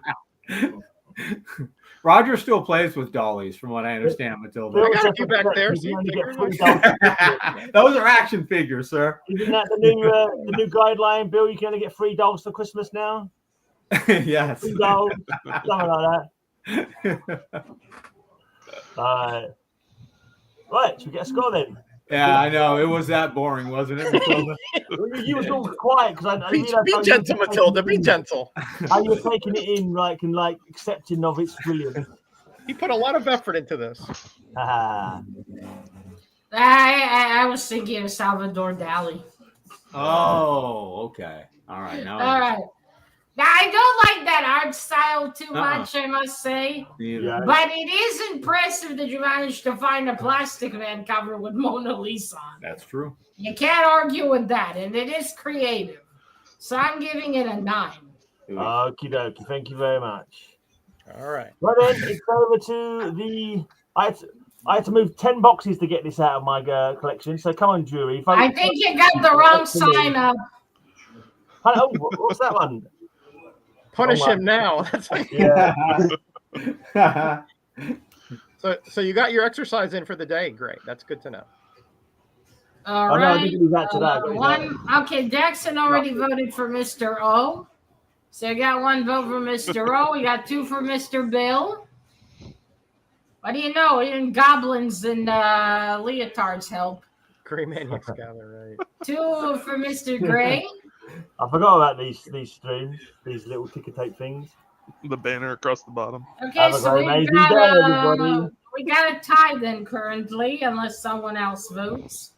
Roger still plays with dollies, from what I understand, Matilda. I got a few back there. You See, only get fingers. 3 dolls. Those are action figures, sir. Isn't that the new guideline, Bill? You can only get 3 dolls for Christmas now. Yes. 3 dolls, something like that. Right, should we get a score then? Yeah, I know. It was that boring, wasn't it, Matilda? You was all quiet because I Be realized how you gentle, were Matilda. taking Be gentle. How you were taking it in, and accepting of its brilliance. He put a lot of effort into this. Ah, I was thinking of Salvador Dali. Oh, okay. All right. Now All right. Now, I don't like that art style too Uh-uh. much, I must say. yeah. But it is impressive that you managed to find a Plastic Man cover with Mona Lisa on it. That's true. You can't argue with that, and it is creative. So I'm giving it a 9. Okie dokie. Thank you very much. All right. Right then, it's over to the. I had to move 10 boxes to get this out of my collection. So come on, jury. I think you got the wrong sign up. Oh, what's that one? Punish Oh, him now. That's like, Yeah. so you got your exercise in for the day. Great. That's good to know. All Oh, no, I right. didn't do that today. I got it One. Okay, Jackson already voted for Mr. O. So you got 1 vote for Mr. O. You got 2 for Mr. Bill. What do you know? Even goblins and leotards help. Gray Maniacs gather, right? 2 for Mr. Gray. I forgot about these streams, these little ticker tape things. The banner across the bottom. Okay, Have a so very amazing day, everybody. we got a tie then currently, unless someone else votes.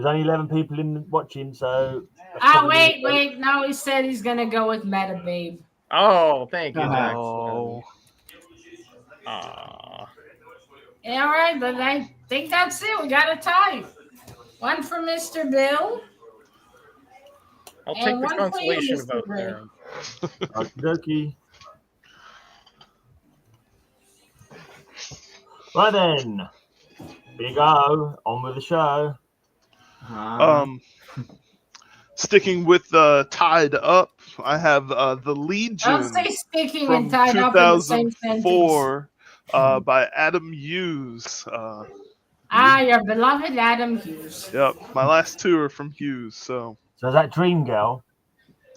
There's only 11 people in watching, so. Wait. No, he said he's gonna go with Meta Babe. Oh, thank you, Jackson. Oh. Yeah, all right, but I think that's it. We got a tie. One for Mr. Bill. I'll And take the one for you, consolation Mr. vote Gray. there. Okie dokie. Right then. Here you go. On with the show. Sticking with Tied Up, I have the Legion Don't say sticking from and tied up in the same sentence. 2004 by Adam Hughes. Your beloved Adam Hughes. Yep, my last two are from Hughes, so is that Dream Girl?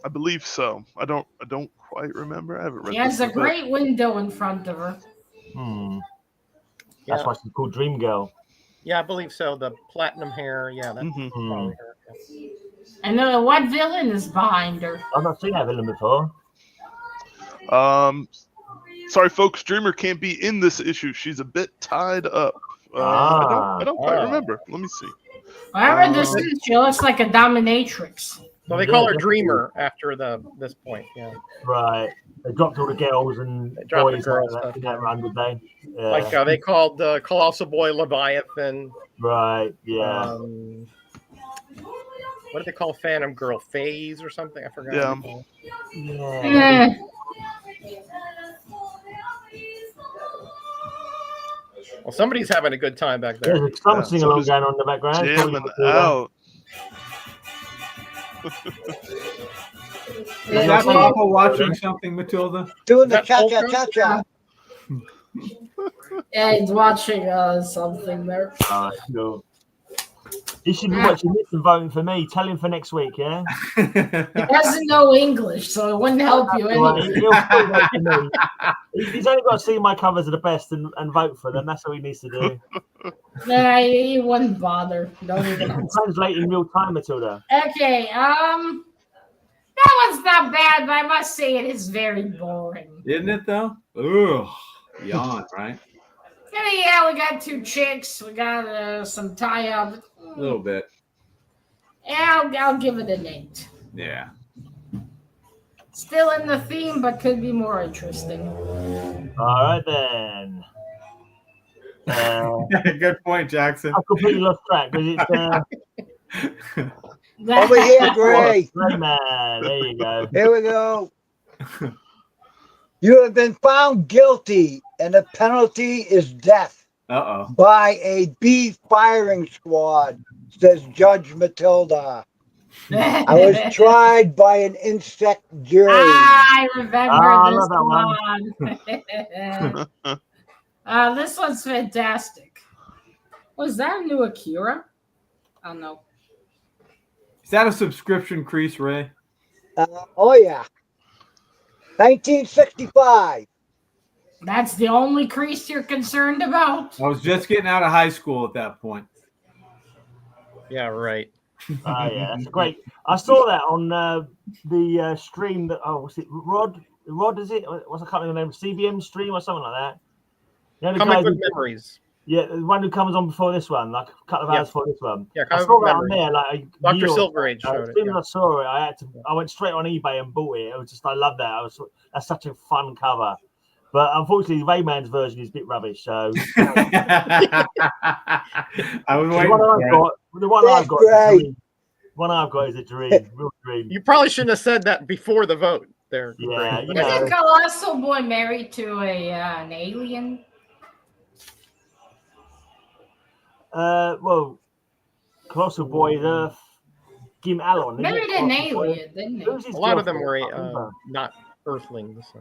I believe so. I don't quite remember. I haven't read. She has this a great window in front of her. That's why she's called Dream Girl. Yeah, I believe so. The platinum hair. Yeah, that's probably her. Yeah. And what villain is behind her? I've not seen that villain before. Sorry, folks. Dreamer can't be in this issue. She's a bit tied up. I don't quite remember. Let me see. Whatever this is, she looks like a dominatrix. So they call her Dreamer after this point. Yeah. Right. They dropped all the girls and boys in that run, did they? Yeah. Like they called the Colossal Boy Leviathan. Right. Yeah. What did they call Phantom Girl? Phase or something? I forgot. Yeah. Well, somebody's having a good time back there. There's some sing along going on in the background. Jamming out. Is that Papa watching something, Matilda? Doing the cha-cha-cha-cha. Yeah, he's watching something there. Cool. You should be watching this and voting for me. Tell him for next week, yeah? He doesn't know English, so it wouldn't help you anyway. He'll still vote for me. He's only got to see my covers are the best and vote for them. That's all he needs to do. Nah, he wouldn't bother. Don't even translate in real time, Matilda. Okay, that one's not bad, but I must say it is very boring. Isn't it, though? Ugh. Yawn, right? Yeah, we got two chicks. We got some tie-up. A little bit. Yeah, I'll give it an 8. Yeah. Still in the theme, but could be more interesting. All right, then. Good point, Jackson. I completely lost track because it's Over here, Gray. Gray man. There you go. Here we go. You have been found guilty, and the penalty is death by a bee firing squad, says Judge Matilda. I was tried by an insect jury. I remember this one. This one's fantastic. Was that a new Akira? Oh, no. Is that a subscription crease, Ray? Oh, yeah. 1965. That's the only crease you're concerned about? I was just getting out of high school at that point. Yeah, right. Yeah, that's great. I saw that on the stream that what's it? Rod, is it? What's I can't remember the name? CBM stream or something like that. You know, Comic Mag Memories. Yeah, the one who comes on before this one, like a couple of hours before this one. Yeah, I saw that on there, like Dr. Silver Age showed as soon as I saw it, I went straight on eBay and bought it. It was just, I love that. That's such a fun cover. But unfortunately, Rayman's version is a bit rubbish. So I was waiting. The one I've got is a dream, real dream. You probably shouldn't have said that before the vote. There. Yeah. Isn't Colossal Boy married to an alien? Well, Colossal Boy is Earth. Jim Allen. Married an alien, didn't he? A lot of them were not Earthlings. So.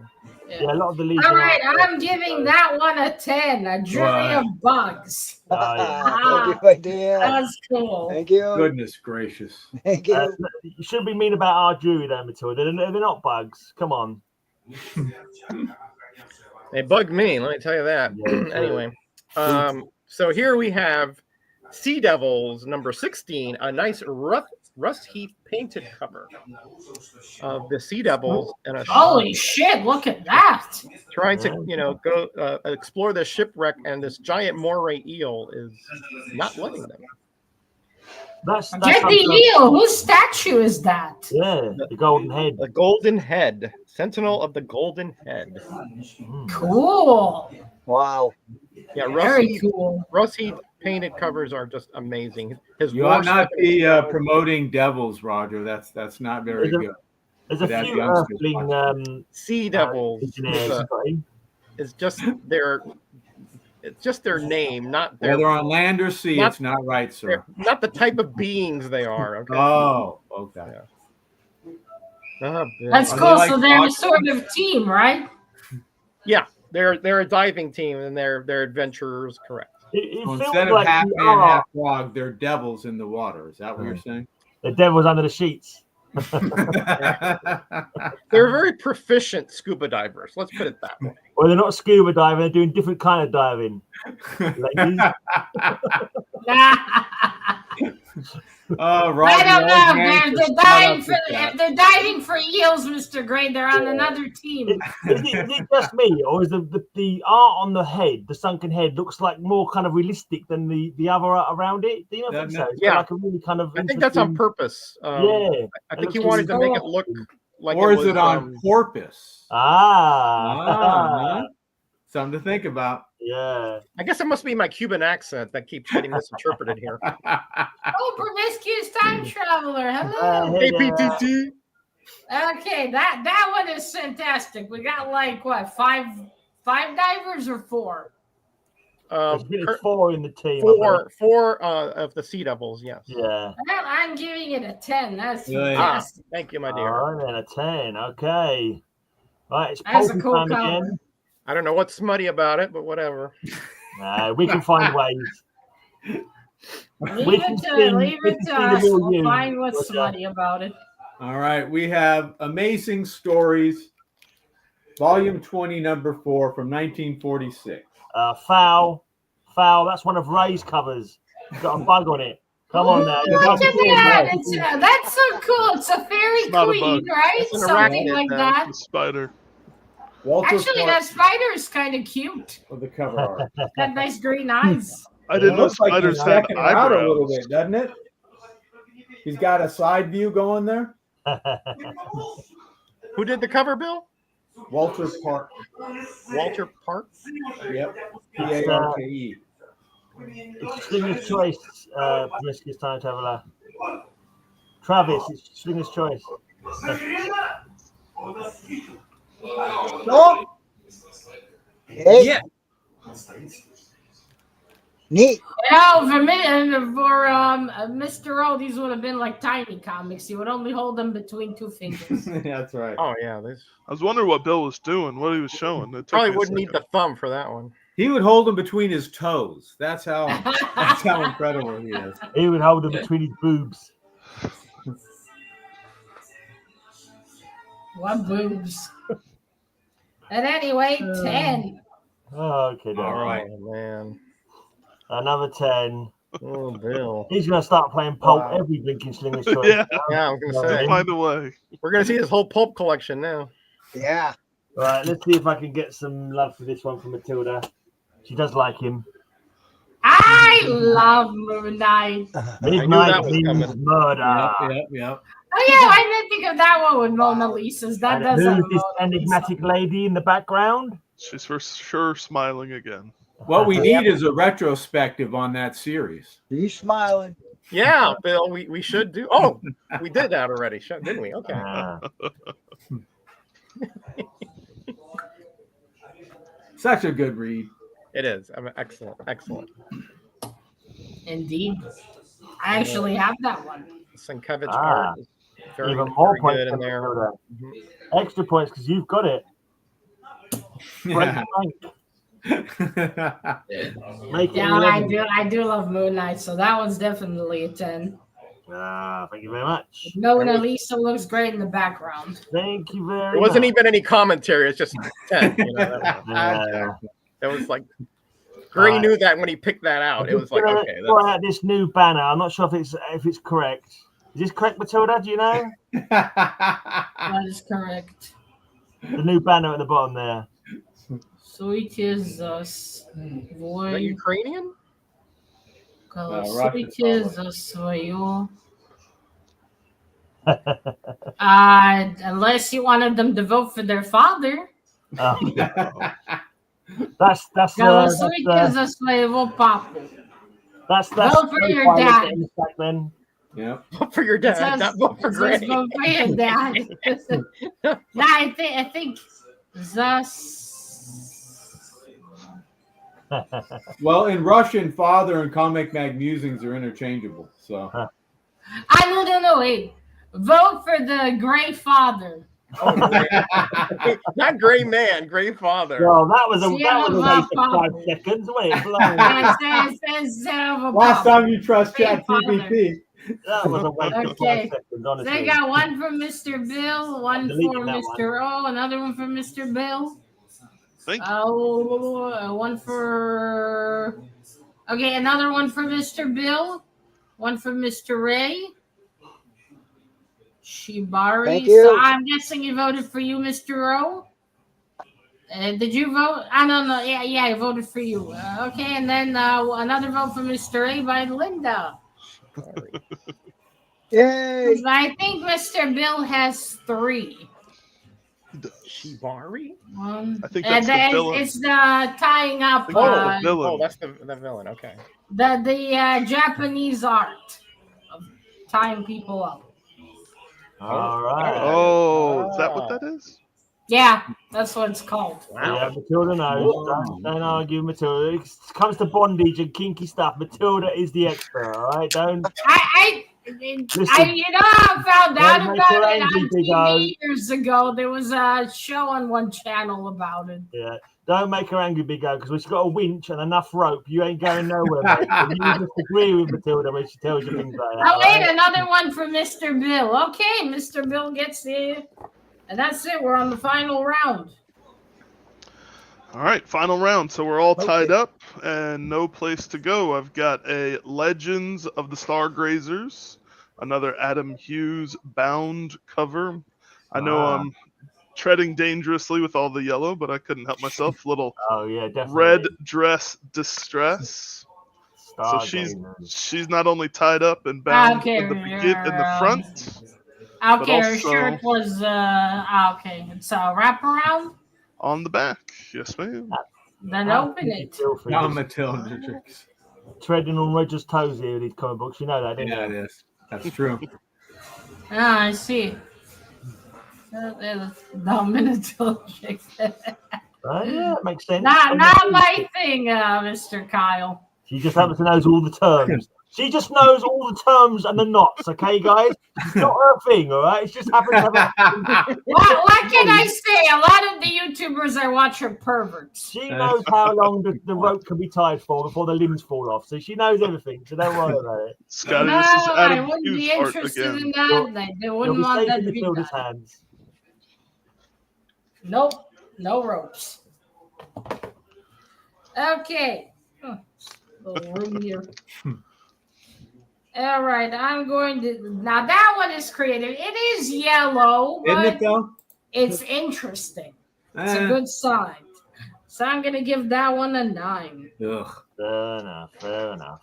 Yeah, a lot of the leads. All right, I'm giving that one a 10. A jury of bugs. That was cool. Thank you. Goodness gracious. Thank you. You shouldn't be mean about our jury, though, Matilda. They're not bugs. Come on. They bugged me. Let me tell you that. Yeah, anyway, so here we have Sea Devils number 16, a nice Rust Heath painted cover of the Sea Devils and a holy shit! Look at that. Trying to go explore the shipwreck, and this giant moray eel is not letting them. That's Get the eel. Whose statue is that? Yeah, the golden head. The golden head. Sentinel of the golden head. Cool. Wow. Yeah, Very cool. Rusty painted covers are just amazing. You ought not be promoting devils, Roger. That's not very good. There's a few Earthling sea devils. It's just their name, not their. Whether on land or sea, it's not right, sir. Not the type of beings they are. Okay. Oh, okay. Yeah. That's cool. So they're a sort of team, right? Yeah, they're a diving team and they're adventurers, correct. Instead of half man, half frog, they're devils in the water. Is that what you're saying? The devils under the sheets. They're very proficient scuba divers. Let's put it that way. Well, they're not scuba diving; they're doing different kind of diving. Roger, I don't know. If they're diving for eels, Mr. Gray, they're on another team. Is it just me, or is the art on the head, the sunken head, looks like more kind of realistic than the other art around it? Do you not think so? Yeah, like a really kind of. I think that's on purpose. Yeah, I think he wanted to make it look like. Or is it on purpose? Something to think about. Yeah. I guess it must be my Cuban accent that keeps getting misinterpreted here. Oh, promiscuous time traveler. Hello. Hey, PTT. Okay, that one is fantastic. We got like what, five divers or four? There's 4 in the team. Four of the Sea Devils, yes. Yeah. Well, I'm giving it a 10. That's fantastic. Thank you, my dear. All right, then a 10. Okay. Right, it's That's a Pulp cool time color. again. I don't know what's smutty about it, but whatever. We can find ways. Leave it to us. We'll find what's smutty about it. All right, we have Amazing Stories, Volume 20, Number 4 from 1946. Foul. That's one of Ray's covers. It's got a bug on it. Come on now. Look at that. That's so cool. It's a fairy queen, right? Something like that. It's a spider. Actually, that spider is kind of cute. Of the cover art. Got nice green eyes. I didn't know spiders had eyebrows. A little bit, doesn't it? He's got a side view going there. Who did the cover, Bill? Walter Park. Walter Park? Yep. P-A-R-K-E. It's Slingers Choice, Promiscuous Time Traveler. Travis, it's Slingers Choice. Oh. Hey. Yeah. Neat. For Mr. O, these would have been like tiny comics. You would only hold them between 2 fingers. That's right. Oh, yeah. I was wondering what Bill was doing, what he was showing. Probably wouldn't need the thumb for that one. He would hold them between his toes. That's how incredible he is. He would hold them between his boobs. What boobs? And anyway, 10. Oh, okay, then. All right, man. Another 10. Oh, Bill. He's going to start playing Pulp every blinking Slingers Choice. Yeah, I was going to say. Find a way. We're going to see his whole Pulp collection now. Yeah. Right, let's see if I can get some love for this one from Matilda. She does like him. I love Moon Knight. Midnight means murder. Yep. Oh, yeah, I didn't think of that one with Mona Lisa's. That does have Who's this Mona enigmatic Lisa. lady in the background? She's for sure smiling again. What we need is a retrospective on that series. He's smiling. Yeah, Bill, we should do. Oh, we did that already, didn't we? Okay. Such a good read. It is. Excellent. Indeed. I actually have that one. Sienkiewicz art is very, even more very good points in there. Extra points because you've got it. Yeah. I do love Moon Knight, so that one's definitely a 10. Thank you very much. Mona Lisa looks great in the background. Thank you very much. There wasn't even any commentary. It's just 10. That was like, Gray knew that when he picked that out. It was like, okay. Try out this new banner. I'm not sure if it's correct. Is this correct, Matilda? Do you know? That is correct. The new banner at the bottom there. So it is Is that Ukrainian? Голосуйте за свою. Unless you wanted them to vote for their father. That's Голосуйте за своего папу. That's vote for your dad. Then. Yeah. Vote for your dad. Not vote for Granny. Vote for your dad. No, I think thus. Well, in Russian, father and Comic Mag Musings are interchangeable. So. No, wait. Vote for the Gray Father. Oh, not Gray Man, Gray Father. Well, that was a waste of 5 seconds, wasn't it? Last time you trust ChatGPT. That was a waste of 5 seconds, honestly. So I got one for Mr. Bill, one for Mr. O, another one for Mr. Bill. Thank you. One for. Okay, another one for Mr. Bill, one for Mr. Ray. Shibari. Thank you. So I'm guessing you voted for you, Mr. O. Did you vote? I don't know. Yeah, I voted for you. Okay, and then another vote for Mr. A by Linda. Yay! I think Mr. Bill has 3. Shibari? I think that's the villain. It's the tying up. The villain. Oh, that's the villain. Okay. The Japanese art of tying people up. All right. Oh, is that what that is? Yeah, that's what it's called. Wow. Yeah, Matilda knows. Don't argue, Matilda. It comes to bondage and kinky stuff. Matilda is the expert, all right? Don't. I found out about it on TV years ago. There was a show on one channel about it. Yeah. Don't make her angry, Big O, because when she's got a winch and enough rope, you ain't going nowhere, mate. You just agree with Matilda when she tells you things like that. Oh, wait, another one for Mr. Bill. Okay, Mr. Bill gets the... And that's it. We're on the final round. All right, final round. So we're all tied up and no place to go. I've got a Legends of the Stargrazers, another Adam Hughes bound cover. I know I'm treading dangerously with all the yellow, but I couldn't help myself. Little red dress distress. So she's not only tied up and bound in the front. Okay, her shirt was okay. It's a wraparound on the back. Yes, ma'am. Then open it. Now Matilda. Treading on Roger's toes here with these comic books. You know that, don't you? Yeah, it is. That's true. I see. Minotaur. Yeah, makes sense. Not my thing, Mr. Kyle. She just happens to know all the terms. She just knows all the terms and the knots, okay, guys? It's not her thing, all right? It's just happens to have what can I say? A lot of the YouTubers I watch are perverts. She knows how long the rope can be tied for before the limbs fall off. So she knows everything, so don't worry about it. Scotty, this is Adam I wouldn't Hughes be interested art again. in that. They wouldn't want that to be done. Hands. Nope, no ropes. Okay. Little room here. All right, I'm going to... Now, that one is creative. It is yellow, but Isn't it, though? It's interesting. It's a good sign. So I'm going to give that one a 9. Ugh. Fair enough.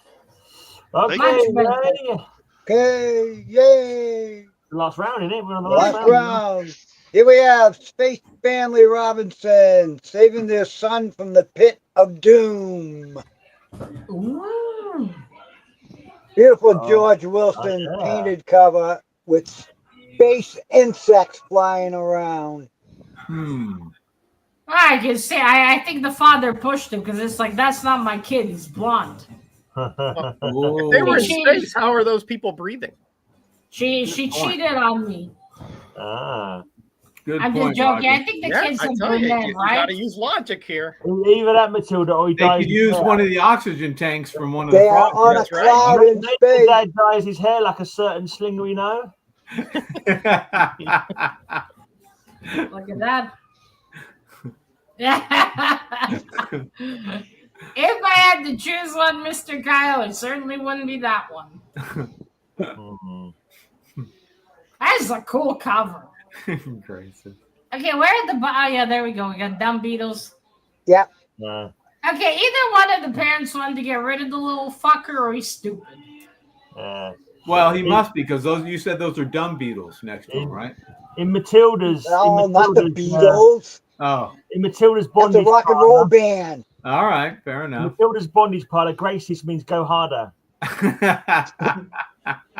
Okay, yay! The last round, isn't it? We're on the last round. Here we have Space Family Robinson saving their son from the pit of doom. Ooh. Beautiful George Wilson painted cover with space insects flying around. I can say I think the father pushed him because it's like, that's not my kid. He's blonde. If they were in space, how are those people breathing? She cheated on me. Good I'm point, just joking. Roger. I think the kid's a good man, right? You gotta use logic here. Either that, Matilda, or he They dies. could use one of the oxygen tanks from one of They the are on a cloud in space. Dad dyes his hair like a certain slinger we know. Look at that. If I had to choose one, Mr. Kyle, it certainly wouldn't be that one. That's a cool cover. Crazy. Okay, where are the... Oh, yeah, there we go. We got dumb beetles. Yep. Okay, Okay, either one of the parents wanted to get rid of the little fucker, or he's stupid. Well, he must be, because you said those are dumb beetles next to him, right? In Matilda's, not the Beatles. In Matilda's bondage, that's a rock and roll band. All right, fair enough. Matilda's bondage parlor, Gracie's means go harder.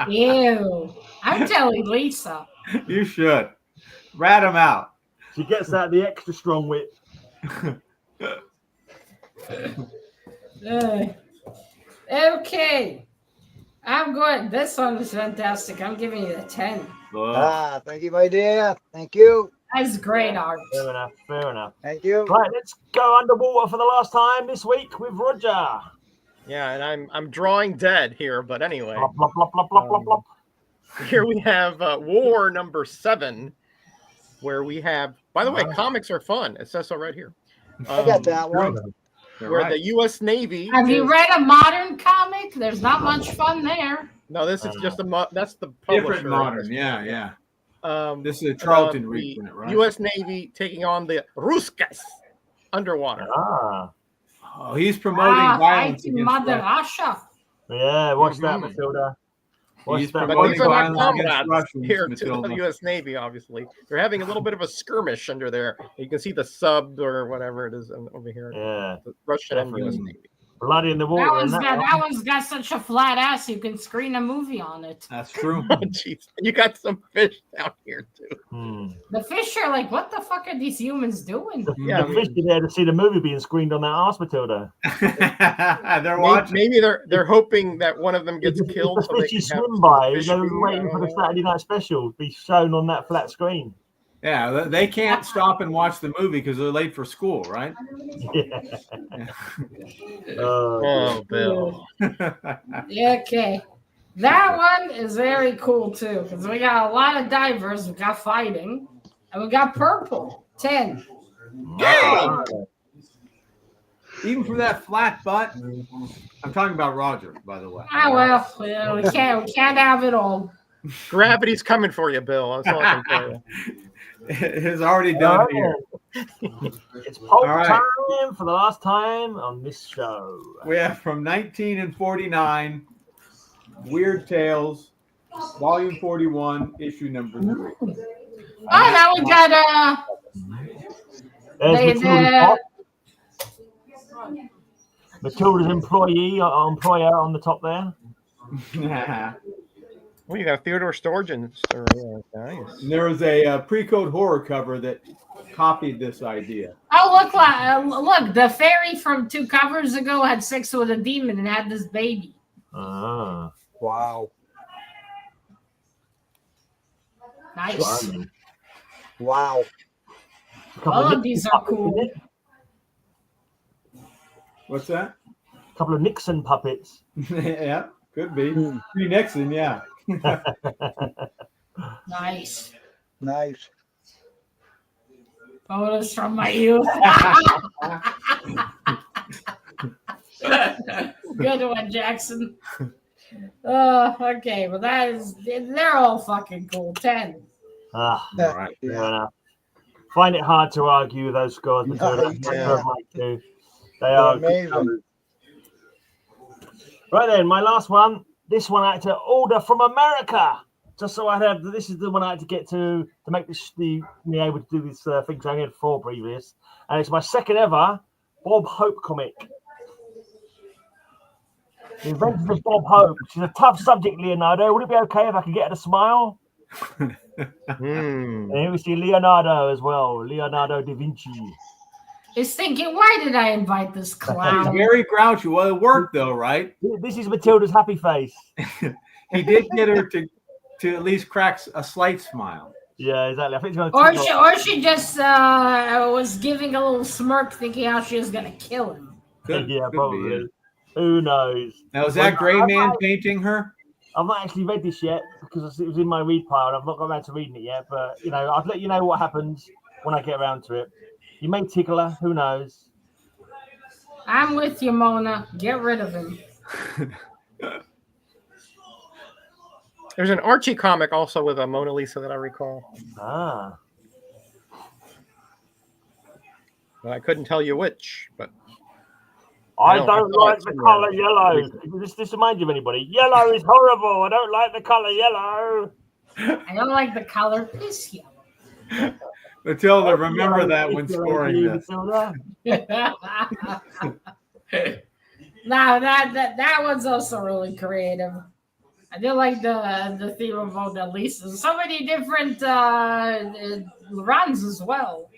Ew! I'm telling Lisa. You should rat him out. She gets out the extra strong wit. Okay. I'm good. This one is fantastic. I'm giving it a 10. Thank you, my dear. Thank you. That's great art. Fair enough. Fair enough. Thank you. Right, let's go underwater for the last time this week with Roger. Yeah, and I'm drawing dead here, but anyway. Blop, blop, blop, blop, blop, blop, blop. Here we have War number 7, where we have. By the way, comics are fun. It says so right here. I got that one. Where the U.S. Navy. Have you read a modern comic? There's not much fun there. No, this is just that's the publisher. Different modern, yeah. This is a Charlton reprint, right? U.S. Navy taking on the Ruskas underwater. Oh, he's promoting violence against Mother Russia. Yeah, watch that, Matilda. He's but promoting these are not violence against comrades Russians, here to Matilda. the U.S. Navy, obviously. They're having a little bit of a skirmish under there. You can see the sub or whatever it is over here. Yeah. The Russian and U.S. Navy. Bloody in the water. That one's got such a flat ass you can screen a movie on it. That's true. Oh, jeez. You got some fish down here, too. The fish are like, what the fuck are these humans doing? The fish are there to see the movie being screened on that arse, Matilda. They're watching. Maybe they're hoping that one of them gets killed. The fish you swim by, they're waiting for the Saturday night special to be shown on that flat screen. Yeah, they can't stop and watch the movie because they're late for school, right? Yeah. Oh, Bill. Yeah, okay. That one is very cool, too, because we got a lot of divers. We got fighting. And we got purple. 10. Yeah. Even for that flat butt. I'm talking about Roger, by the way. Well, we can't have it all. Gravity's coming for you, Bill. That's all I can tell you. It is already done here. It's Pulp time for the last time on this show. We have from 1949, Weird Tales, Volume 41, issue number 3. Oh, now we got Matilda's employer on the top there. Well, you got Theodore Sturgeon. Nice. And there was a pre-code horror cover that copied this idea. Oh, look, the fairy from 2 covers ago had sex with a demon and had this baby. Wow. Nice. Wow. All of these are cool. What's that? A couple of Nixon puppets. Yeah, could be. Pre-Nixon, yeah. Nice. Photos from my youth. Good one, Jackson. Okay, well they're all fucking cool. 10. All right. Yeah. Find it hard to argue with those scores, Matilda. They are amazing. Right then, my last one. This one I had to order from America, just so I had. This is the one I had to get to make this me able to do this thing. So I had 4 previous, and it's my second ever Bob Hope comic. The Adventures of Bob Hope. She's a tough subject, Leonardo. Would it be okay if I could get her to smile? And here we see Leonardo as well, Leonardo da Vinci. Is thinking, why did I invite this clown? He's very grouchy. Well, it worked though, right? This is Matilda's happy face. He did get her to at least crack a slight smile. Yeah, exactly. I think she's or she just was giving a little smirk, thinking how she was gonna kill him. Could probably. Be, yeah. Who knows? Now, is that Gray Man painting her? I've not actually read this yet because it was in my read pile. And I've not got around to reading it yet, but I'll let you know what happens when I get around to it. You may tickle her. Who knows? I'm with you, Mona. Get rid of him. There's an Archie comic also with a Mona Lisa that I recall. But I couldn't tell you which, but I don't like the color yellow. This reminds you of anybody? Yellow is horrible. I don't like the color yellow. I don't like the color piss yellow. Matilda, remember that when scoring this. No, that one's also really creative. I do like the theme of Mona Lisa. So many different runs as well.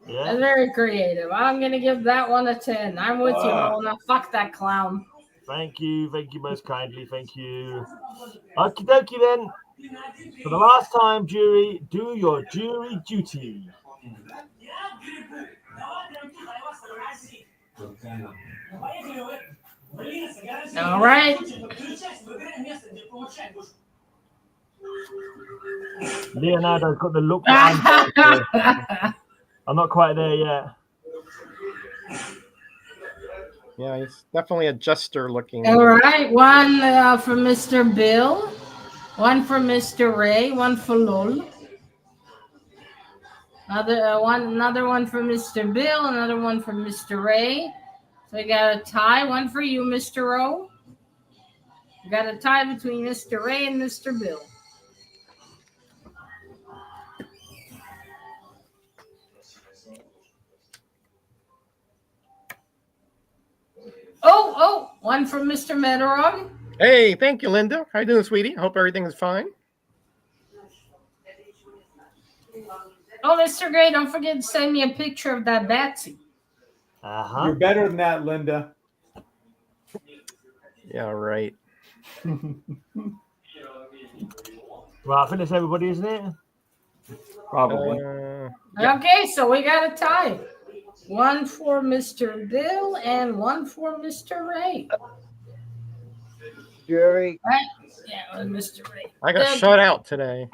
Yeah. That's very creative. I'm gonna give that one a 10. I'm with you, Mona. Fuck that clown. Thank you most kindly. Thank you. Okie dokie then. For the last time, jury, do your jury duty. All right. Leonardo's got the look. That I'm not quite there yet. Yeah, he's definitely a jester looking. All right, one for Mr. Bill, one for Mr. Ray, one for Lol. Another one for Mr. Bill, another one for Mr. Ray. So we got a tie, one for you, Mr. O. We got a tie between Mr. Ray and Mr. Bill. Oh, one from Mr. Metarog. Hey, thank you, Linda. How you doing, sweetie? Hope everything is fine. Oh, Mr. Gray, don't forget to send me a picture of that Batsy. You're better than that, Linda. Yeah, right. Well, I think that's everybody, isn't it? Probably. Okay, so we got a tie. One for Mr. Bill and one for Mr. Ray. Jury. Right? Yeah, Mr. Ray. I got shut out today.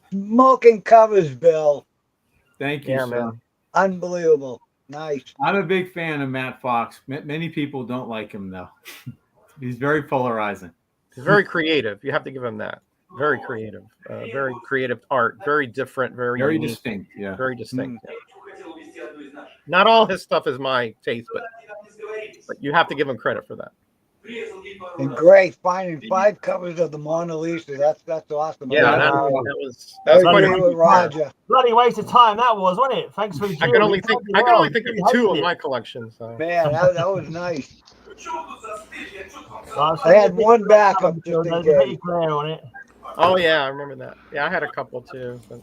Smoking covers, Bill. Thank you, sir. Man. Unbelievable. Nice. I'm a big fan of Matt Fox. Many people don't like him, though. He's very polarizing. He's very creative. You have to give him that. Very creative. Very creative art. Very different. Very distinct. Yeah. Very distinct. Yeah. Not all his stuff is my taste, but you have to give him credit for that. And Gray finding 5 covers of the Mona Lisa. That's awesome. Yeah, that was quite a Roger. Bloody waste of time that was, wasn't it? Thanks for the I can only think of 2 of my collection. So. Man, that was nice. I had one backup just in case. On it. Oh yeah, I remember that. Yeah, I had a couple too. But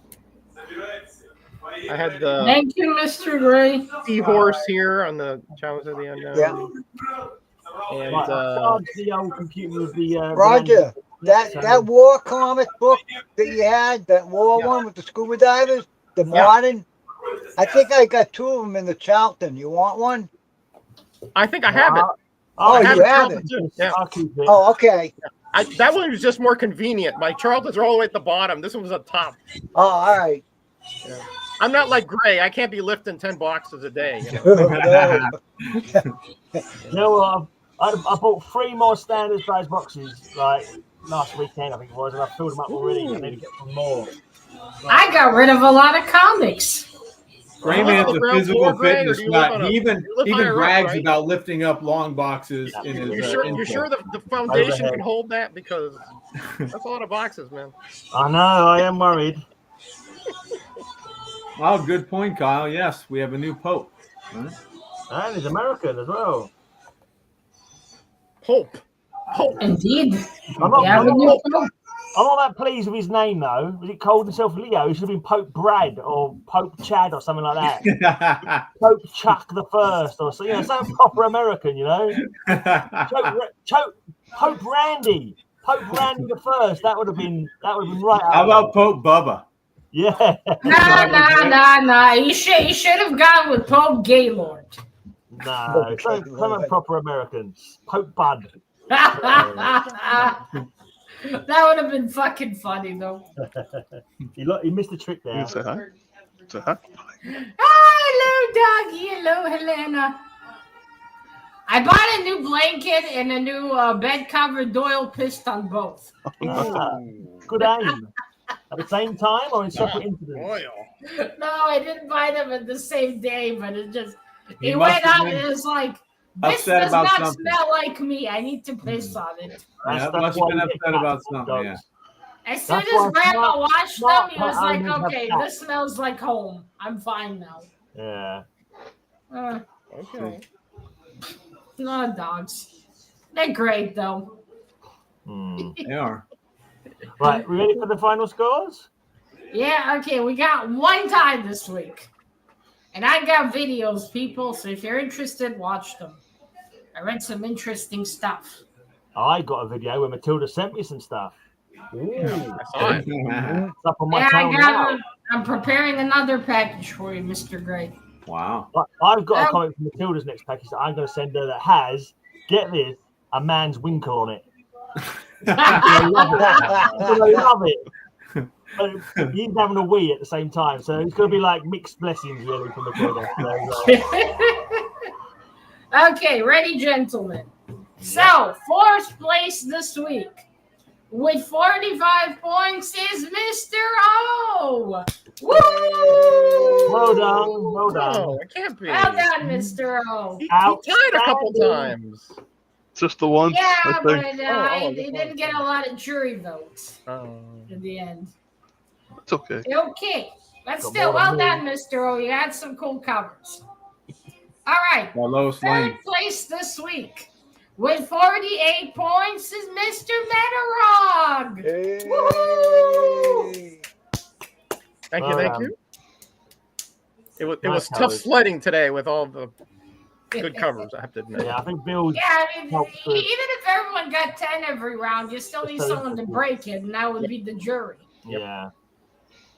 I had the Thank you, Mr. Gray. Seahorse here on the Challenge of the Unknown. Yeah. And the old computer with the Roger, that war comic book that you had, that war one with the scuba divers, the modern. I think I got 2 of them in the Charlton. You want one? I think I have it. Oh, you have it? Yeah. Oh, okay. That one was just more convenient. My Charltons are all the way at the bottom. This one was up top. Oh, all right. Yeah. I'm not like Gray. I can't be lifting 10 boxes a day. You know, I bought 3 more standard size boxes like last weekend, I think it was, and I filled them up already. I need to get some more. I got rid of a lot of comics. Grayman's a physical fitness nut. He even brags about lifting up long boxes in his. You sure the foundation can hold that? Because that's a lot of boxes, man. I know. I am worried. Oh, good point, Kyle. Yes, we have a new Pope. And he's American as well. Pope. Indeed. I'm not that pleased with his name, though. Was it called himself Leo? He should have been Pope Brad or Pope Chad or something like that. Pope Chuck the First or something. Something proper American, you know. Pope Randy. Pope Randy the First. That would have been right. How about Pope Bubba? Yeah. Nah. You should have gone with Pope Gaylord. No, some proper Americans. Pope Bud. That would have been fucking funny, though. He missed the trick there. Say hi. Say hi. Hello, doggy. Hello, Helena. I bought a new blanket and a new bed cover. Doyle pissed on both. Good aim. At the same time or in separate incidents? No, I didn't buy them at the same day, but it just... He went up and it was like, This upset does about not something. smell like me. I need to piss on it. Yeah, That's must have why been you get upset about something. Yeah. dogs. As soon That's as why Grandma washed smart them, he was pet like, owners have okay, cats. this smells like home. I'm fine now. Yeah. Okay. Not dogs. They're great, though. They are. Right, we ready for the final scores? Yeah, okay, we got one tie this week. And I got videos, people, so if you're interested, watch them. I read some interesting stuff. I got a video where Matilda sent me some stuff. I saw it. It's up on my Yeah, channel now. I'm preparing another package for you, Mr. Gray. Wow. I've got a comic from Matilda's next package that I'm going to send her that has, get this, a man's winkle on it. I love it. But he's having a wee at the same time, so it's going to be like mixed blessings really from Matilda. Okay, ready, gentlemen. So, fourth place this week with 45 points is Mr. O. Woo! Well done, well done. No, it can't be. Well done, Mr. O. He tied a couple times. Just the once. Yeah, I but think. he didn't get a lot of jury votes in the end. It's okay. Okay, but still, well done, Mr. O. You had some cool covers. All right, Lois Lane. third place this week with 48 points is Mr. Metarog. Hey. Woohoo! Thank you. It was Nice tough covers. sledding today with all the good covers, I have to admit. Yeah, I think Bill. Yeah, I mean, even if everyone got 10 every round, you still need someone to break it, and that would be the jury. Yeah.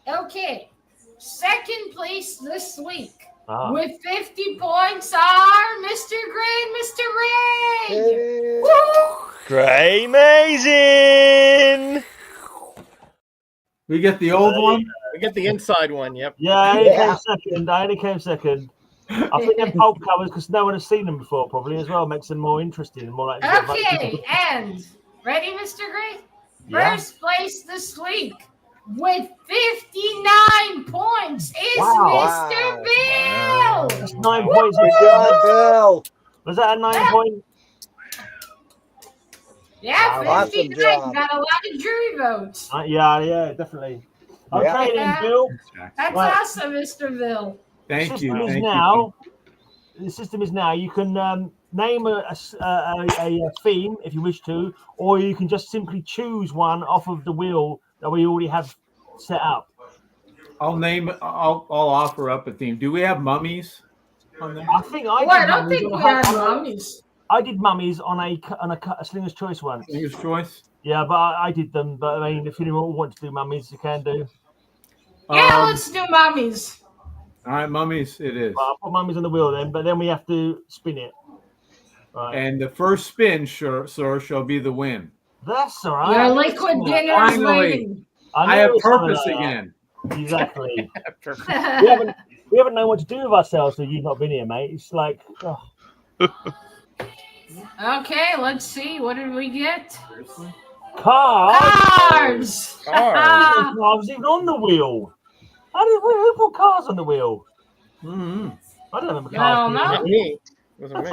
Okay, second place this week Ah. with 50 points are Mr. Gray and Mr. Ray. Hey. Woo! Gray amazing. We get the old one. We get the inside one, yep. Yeah, I only came second. I think them pulp covers, because no one has seen them before, probably as well, makes them more interesting and more like. Okay, and ready, Mr. Gray? Yeah. First place this week with 59 points is Wow. Mr. Bill. That's 9 points. Good job, Bill. Was that a 9 point? Yeah, Wow, 59. awesome job. Got a lot of jury votes. Yeah, definitely. Okay, Yeah. then, Bill. That's Right. awesome, Mr. Bill. Thank you. The system is now you can name a theme if you wish to, or you can just simply choose one off of the wheel that we already have set up. I'll offer up a theme. Do we have mummies on there? I think I I did don't mummies think on we a- had on a- mummies. I did mummies on a Slinger's Choice once. Slinger's Choice. Yeah, but I did them. But I mean, if you want to do mummies, you can do. Yeah, let's do mummies. All right, mummies. It is. Well, I'll put mummies on the wheel then, but then we have to spin it. Right. And the first spin, sir, shall be the win. That's all right. Your liquid dinner is Finally. waiting. I have purpose again. Exactly. we haven't known what to do with ourselves since you've not been here, mate. It's like, oh. Okay, let's see. What did we get? Cars. Cars. I was even on the wheel. Who put cars on the wheel? Mm-hmm. I don't remember I cars. don't know. Not me. It wasn't me.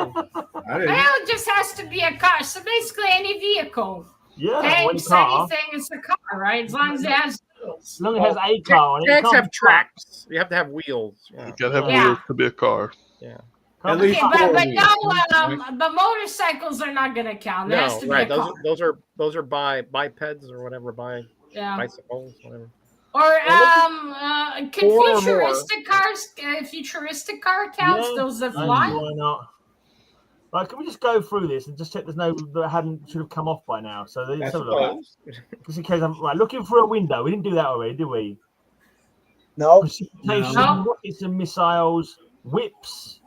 I didn't. Well, it just has to be a car. So basically, any vehicle. Yeah, one Tanks, car. anything, it's a car, right? As long as it has wheels. As long as it has a car on it. Tanks it can't have be tracks. You have to have wheels. Yeah. You gotta have Yeah. wheels to be a car. can't At be least car. Okay, but four no, but motorcycles are not gonna count. There has No, to be right. a car. Those are bipeds or whatever, Yeah. bicycles, whatever. Or can Four or futuristic cars? Futuristic car counts Yeah, those that and fly. why not? Right, can we just go through this and just check there's no that should have come off by now? So I let's have a look. suppose. Just in case I'm right, looking for a window. We didn't do that already, did we? No. Precipitation, No. rockets and missiles, whips.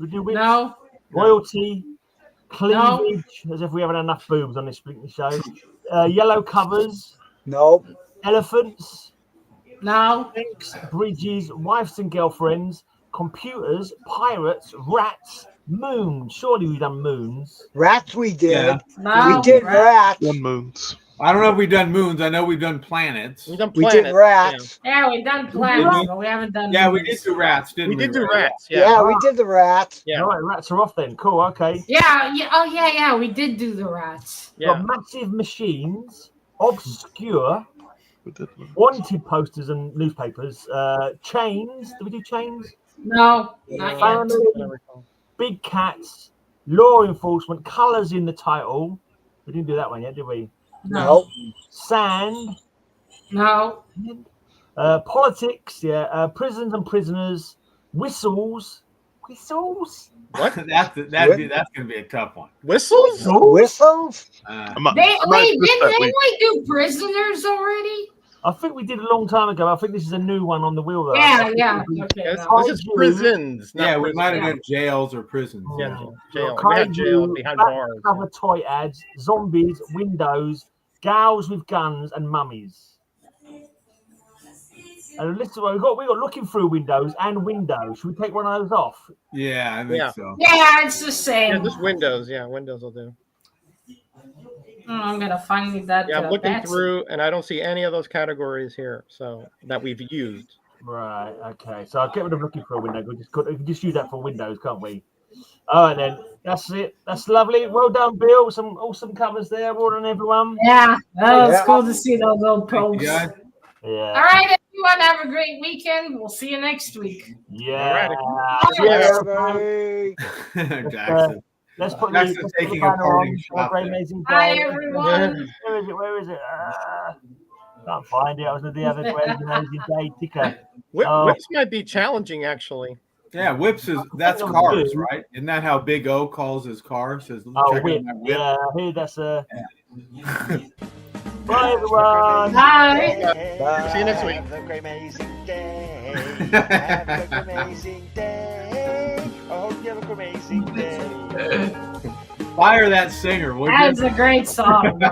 We do whips. No. Royalty, cleavage, as if we haven't had enough boobs on this show. Yellow covers, No. elephants, No. tanks, bridges, wives and girlfriends, computers, pirates, rats, moons. Surely we've done moons. Rats we did. Yeah. No. We did rats. One moons. I don't know if we've done moons. I know we've done planets. We've done We planets. did rats. Yeah, we've done planets, but we haven't done. Yeah, we moons. did do rats, didn't we? We did do rats. Yeah, Yeah. we did the rats. Yeah. All right, rats are off then. Cool. Okay. Yeah. Oh, yeah. We did do the rats. We've Yeah. got massive machines, obscure, We did. wanted posters and newspapers, chains. Did we do chains? No, not yet. Family, big cats, law enforcement, colours in the title. We didn't do that one yet, did we? No. Sand, No. politics, yeah, prisons and prisoners, whistles. What? that's gonna be a tough one. Whistles? Whistles? I might Wait, miss didn't that they week. like do prisoners already? I think we did a long time ago. I think this is a new one on the wheel though. Yeah. Okay. Yes, no. this is prisons. Not Yeah, we prisons. might have done jails or prisons. Yeah, Yeah. jail. We had jail behind bars. Cover toy ads, zombies, windows, gals with guns, and mummies. And listen, we got looking through windows and windows. Should we take one of those off? Yeah, I think Yeah. so. Yeah, it's the same. Yeah, just windows. Yeah, windows will do. I'm gonna find that. Yeah, I'm looking that's- through, and I don't see any of those categories here. So that we've used. Right. Okay. So I'll get rid of looking for a window. We can just use that for windows, can't we? All right then. That's it. That's lovely. Well done, Bill. Some awesome covers there. Well done, everyone. Yeah, that was Yeah. cool to see those old Thank posts. you, guys. Yeah. All right, everyone, have a great weekend. We'll see you next week. Yeah. Everybody. Jackson. Let's put Jackson's let's put taking the a banner parting on. shot Great there. amazing Bye, day. everyone. Where is it? Can't find it. I was with the other great amazing day ticker. Whips might be challenging, actually. Yeah, whips that's cars, right? Isn't that how Big O calls his car? Says, Oh, check whip. out my whip. Yeah, I hear that's a. Bye, everyone. Bye. See you next week. Have a great amazing day. Have a great amazing day. I hope you have a great amazing day. Fire that singer, would you? That's a great song, though.